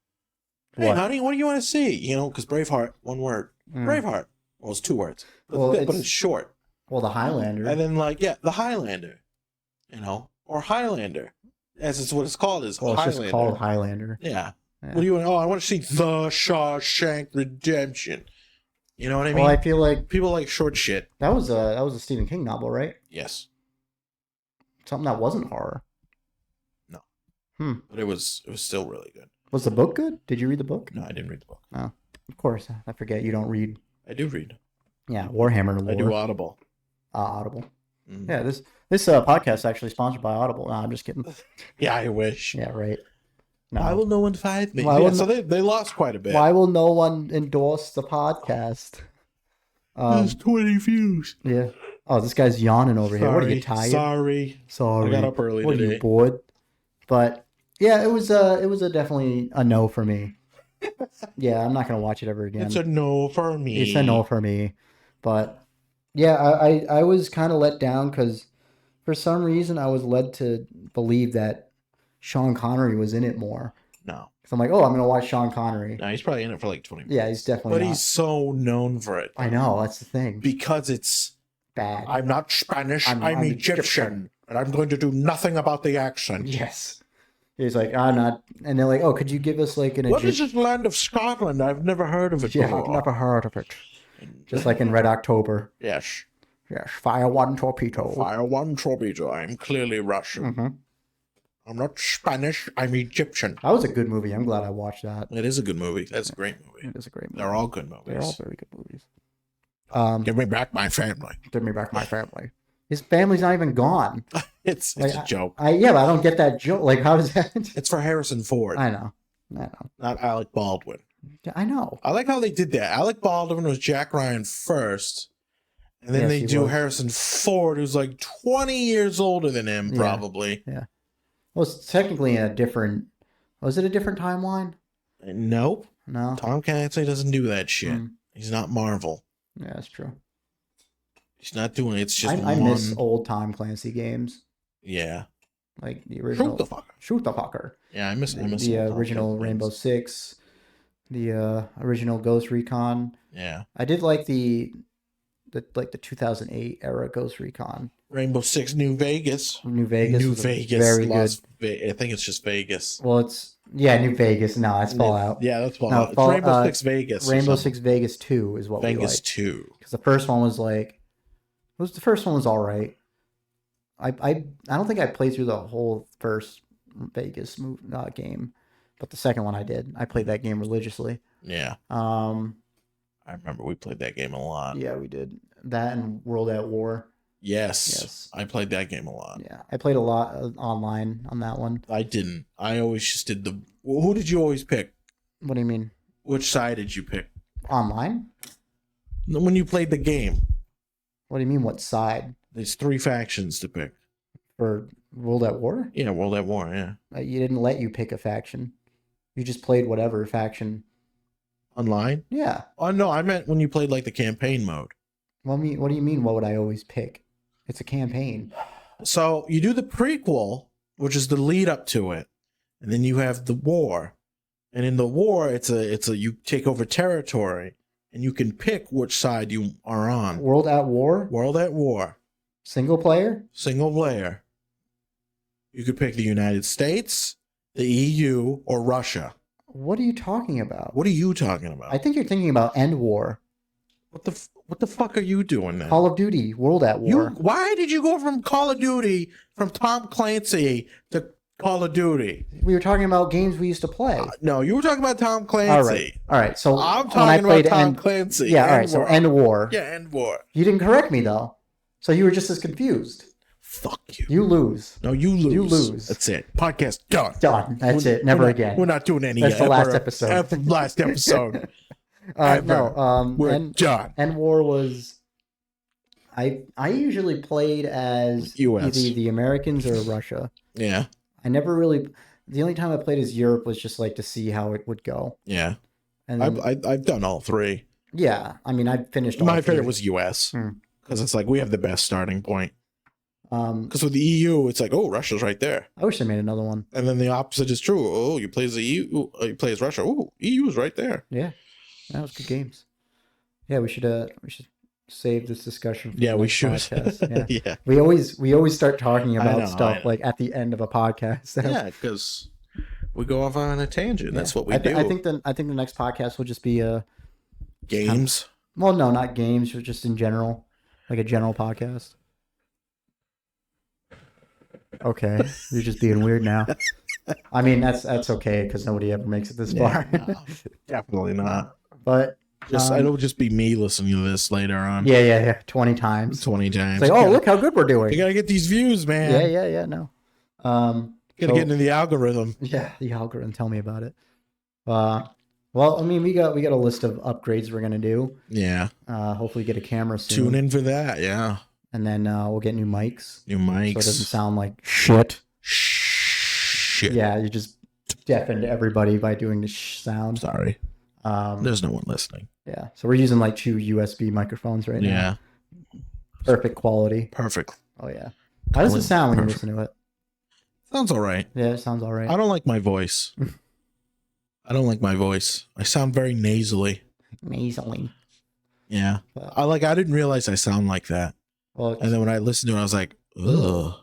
Hey, honey, what do you want to see? You know, because Braveheart, one word. Braveheart. Well, it's 2 words. But it's short. Well, the Highlander. And then the Highlander. You know, or Highlander. As it's what it's called is Highlander. It's just called Highlander. Yeah. What do you want? Oh, I want to see The Shawshank Redemption. You know what I mean? Well, I feel like people like short shit. That was a Stephen King novel, right? Yes. Something that wasn't horror. No. But it was still really good. Was the book good? Did you read the book? No, I didn't read the book. Oh, of course. I forget you don't read. I do read. Yeah, Warhammer lore. I do Audible. Audible. Yeah, this podcast is actually sponsored by Audible. No, I'm just kidding. Yeah, I wish. Yeah, right. No. Why will no one find me? So they lost quite a bit. Why will no one endorse the podcast? There's 20 views. Yeah. Oh, this guy's yawning over here. What are you, tired? Sorry. I got up early today. What are you, bored? But yeah, it was definitely a no for me. Yeah, I'm not gonna watch it ever again. It's a no for me. It's a no for me. But yeah, I was kind of let down because for some reason I was led to believe that Sean Connery was in it more. No. So I'm like, oh, I'm going to watch Sean Connery. No, he's probably in it for like 20 minutes. Yeah, he's definitely But he's so known for it. I know, that's the thing. Because it's bad. I'm not Spanish, I'm Egyptian. And I'm going to do nothing about the accent. Yes. He's like, I'm not. And they're like, oh, could you give us like an What is this land of Scotland? I've never heard of it before. I've never heard of it. Just like in Red October. Yes. Yes, fire one torpedo. Fire one torpedo. I'm clearly Russian. Mm-hmm. I'm not Spanish, I'm Egyptian. That was a good movie. I'm glad I watched that. It is a good movie. That's a great movie. It is a great movie. They're all good movies. They're all very good movies. Give me back my family. Give me back my family. His family's not even gone. It's a joke. But I don't get that joke. Like, how does that? It's for Harrison Ford. I know. Not Alec Baldwin. I know. I like how they did that. Alec Baldwin was Jack Ryan first. And then they do Harrison Ford, who's like 20 years older than him, probably. Yeah. Well, it's technically a different... Was it a different timeline? Nope. No? Tom Clancy doesn't do that shit. He's not Marvel. Yeah, that's true. He's not doing it. It's just I miss old Tom Clancy games. Yeah. Like the original... Shoot the fucker. Yeah, I miss the original Rainbow Six. The original Ghost Recon. Yeah. I did like the 2008 era Ghost Recon. Rainbow Six New Vegas. New Vegas. New Vegas. Very good. I think it's just Vegas. Well, it's Yeah, New Vegas. No, that's Fallout. Yeah, that's No, Fallout. It's Rainbow Six Vegas. or Rainbow something. Six Vegas 2 is what we Vegas like. 2. Because the first one was like, the first one was all right. I don't think I played through the whole first Vegas game, but the second one I did. I played that game religiously. Yeah. I remember we played that game a lot. Yeah, we did that and World at War. Yes. I played that game a lot. Yeah, I played a lot online on that one. I didn't. I always just did the. Who did you always pick? What do you mean? Which side did you pick? Online? When you played the game. What do you mean? What side? There's 3 factions to pick. For World at War? Yeah, World at War, yeah. You didn't let you pick a faction. You just played whatever faction. Online? Yeah. Oh, no, I meant when you played like the campaign mode. What do you mean, what would I always pick? It's a campaign. So you do the prequel, which is the lead up to it, and then you have the war. And in the war, it's a you take over territory, and you can pick which side you are on. World at War? World at War. Single player? Single player. You could pick the United States, the EU, or Russia. What are you talking about? What are you talking about? I think you're thinking about End War. What the fuck are you doing now? Call of Duty, World at War. Why did you go from Call of Duty, from Tom Clancy to Call of Duty? We were talking about games we used to play. No, you were talking about Tom Clancy. All right. So I'm talking about Tom Clancy. Yeah, all right. So End War. Yeah, End War. You didn't correct me though, so you were just as confused. Fuck you. You lose. No, you lose. You lose. That's it. Podcast done. Done. That's it. Never again. We're not doing any. That's the last episode. Last episode. No. We're done. End War was. I usually played as US. either the Americans or Russia. Yeah. I never really. The only time I played as Europe was just like to see how it would go. Yeah. And I've done all 3. Yeah, I mean I finished. My favorite was US because it's like we have the best starting point. Because with the EU, it's like, oh, Russia's right there. I wish they made another one. And then the opposite is true. Oh, you play as the EU, you play as Russia. Oh, EU's right there. Yeah, that was good games. Yeah, we should save this discussion. For we should. Podcast. Yeah. Yeah. We always start talking about stuff like at the end of a podcast. Yeah, because we go off on a tangent. Yeah. That's what we do. I think the next podcast will just be games. Well, no, not games, but just in general, like a general podcast. Okay, you're just being weird now. I mean, that's okay because nobody ever makes it this far. No, definitely not. But it'll just be me listening to this later on. Yeah. 20 times. 20 times. It's like, oh, look how good we're doing. You gotta get these views, man. Yeah. No. Gotta get into the algorithm. Yeah, the algorithm. Tell me about it. Well, I mean, we got a list of upgrades we're gonna do. Yeah. Hopefully get a camera soon. Tune in for that. Yeah. And then we'll get new mics. New mics. So it doesn't sound like shit. Shit. Yeah, you just deafened everybody by doing the sound. Sorry. There's no one listening. Yeah. So we're using like 2 USB microphones right now. Yeah. Perfect quality. Perfect. Oh yeah. How does it sound when you listen to it? Sounds all right. Yeah, it sounds all right. I don't like my voice. I sound very nasally. Nasally. Yeah. I didn't realize I sound like that. Well, and then when I listened to it, I was like, ugh.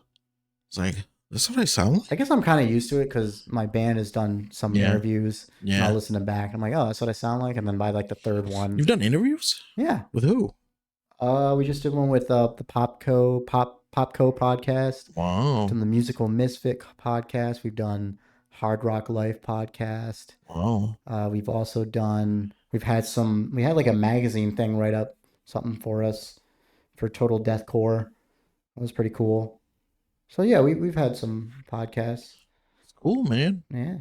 It's like, this is what I sound like? I guess I'm kind of used to it because my band has done some interviews. Yeah. And I'll listen to back. I'm like, oh, that's what I sound like. And then by like the 3rd one. You've done interviews? Yeah. With who? We just did one with the Popco podcast. Wow. We've done the Musical Misfit podcast. We've done Hard Rock Life podcast. Wow. We've also done, we had like a magazine thing write up something for us for Total Deathcore. That was pretty cool. So yeah, we've had some podcasts. It's cool, man. Yeah.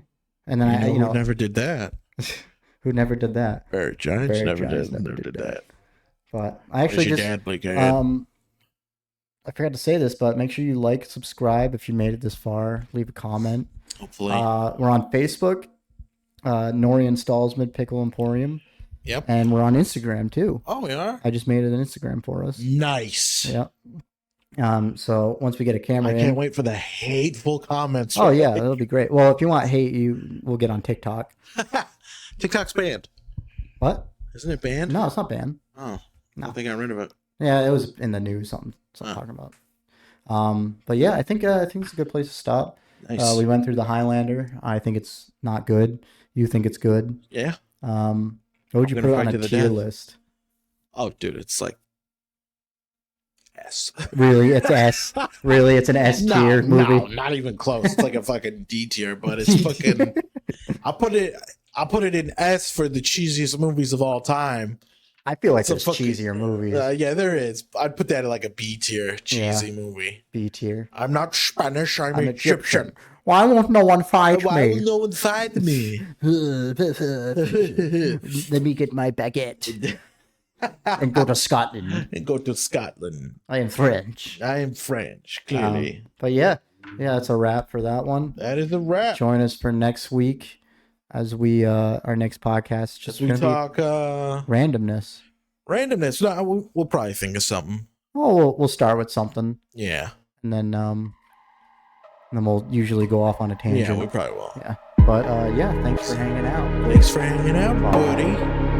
And then who never did that. Who never did that? Barry Giants never did that. But I actually just I forgot to say this, but make sure you like, subscribe if you made it this far. Leave a comment. Hopefully. We're on Facebook, Nori Installs Mid Pickle Emporium. Yep. And we're on Instagram too. Oh, we are? I just made it an Instagram for us. Nice. Yep. So once we get a camera I can't wait for the hateful comments. Oh yeah, that'll be great. Well, if you want hate, we'll get on TikTok. TikTok's banned. What? Isn't it banned? No, it's not banned. Oh. No. I think I got rid of it. Yeah, it was in the news, something talking about. But yeah, I think it's a good place to stop. Nice. We went through the Highlander. I think it's not good. You think it's good. Yeah. What would you I'm put gonna on fight a to the tier death. list? Oh, dude, it's like S. Really, it's S. Really, it's an S tier movie. No, not even close. It's like a fucking D tier, but it's fucking. I'll put it in S for the cheesiest movies of all time. I feel like It's a there's fucking- cheesier movies. Yeah, there is. I'd put that in like a B tier cheesy movie. B tier. I'm not Spanish. I'm I'm Egyptian. Why won't no one fight Why me? will no one fight me? Let me get my baguette and go to Scotland. And go to Scotland. I am French. I am French, clearly. But yeah, that's a wrap for that one. That is a wrap. Join us for next week as we our next podcast is just We gonna talk be randomness. randomness. No, we'll probably think of something. Oh, we'll start with something, Yeah. and then we'll usually go off on a tangent. Yeah, we probably will. Yeah. But thanks for hanging out. Thanks for hanging out, buddy.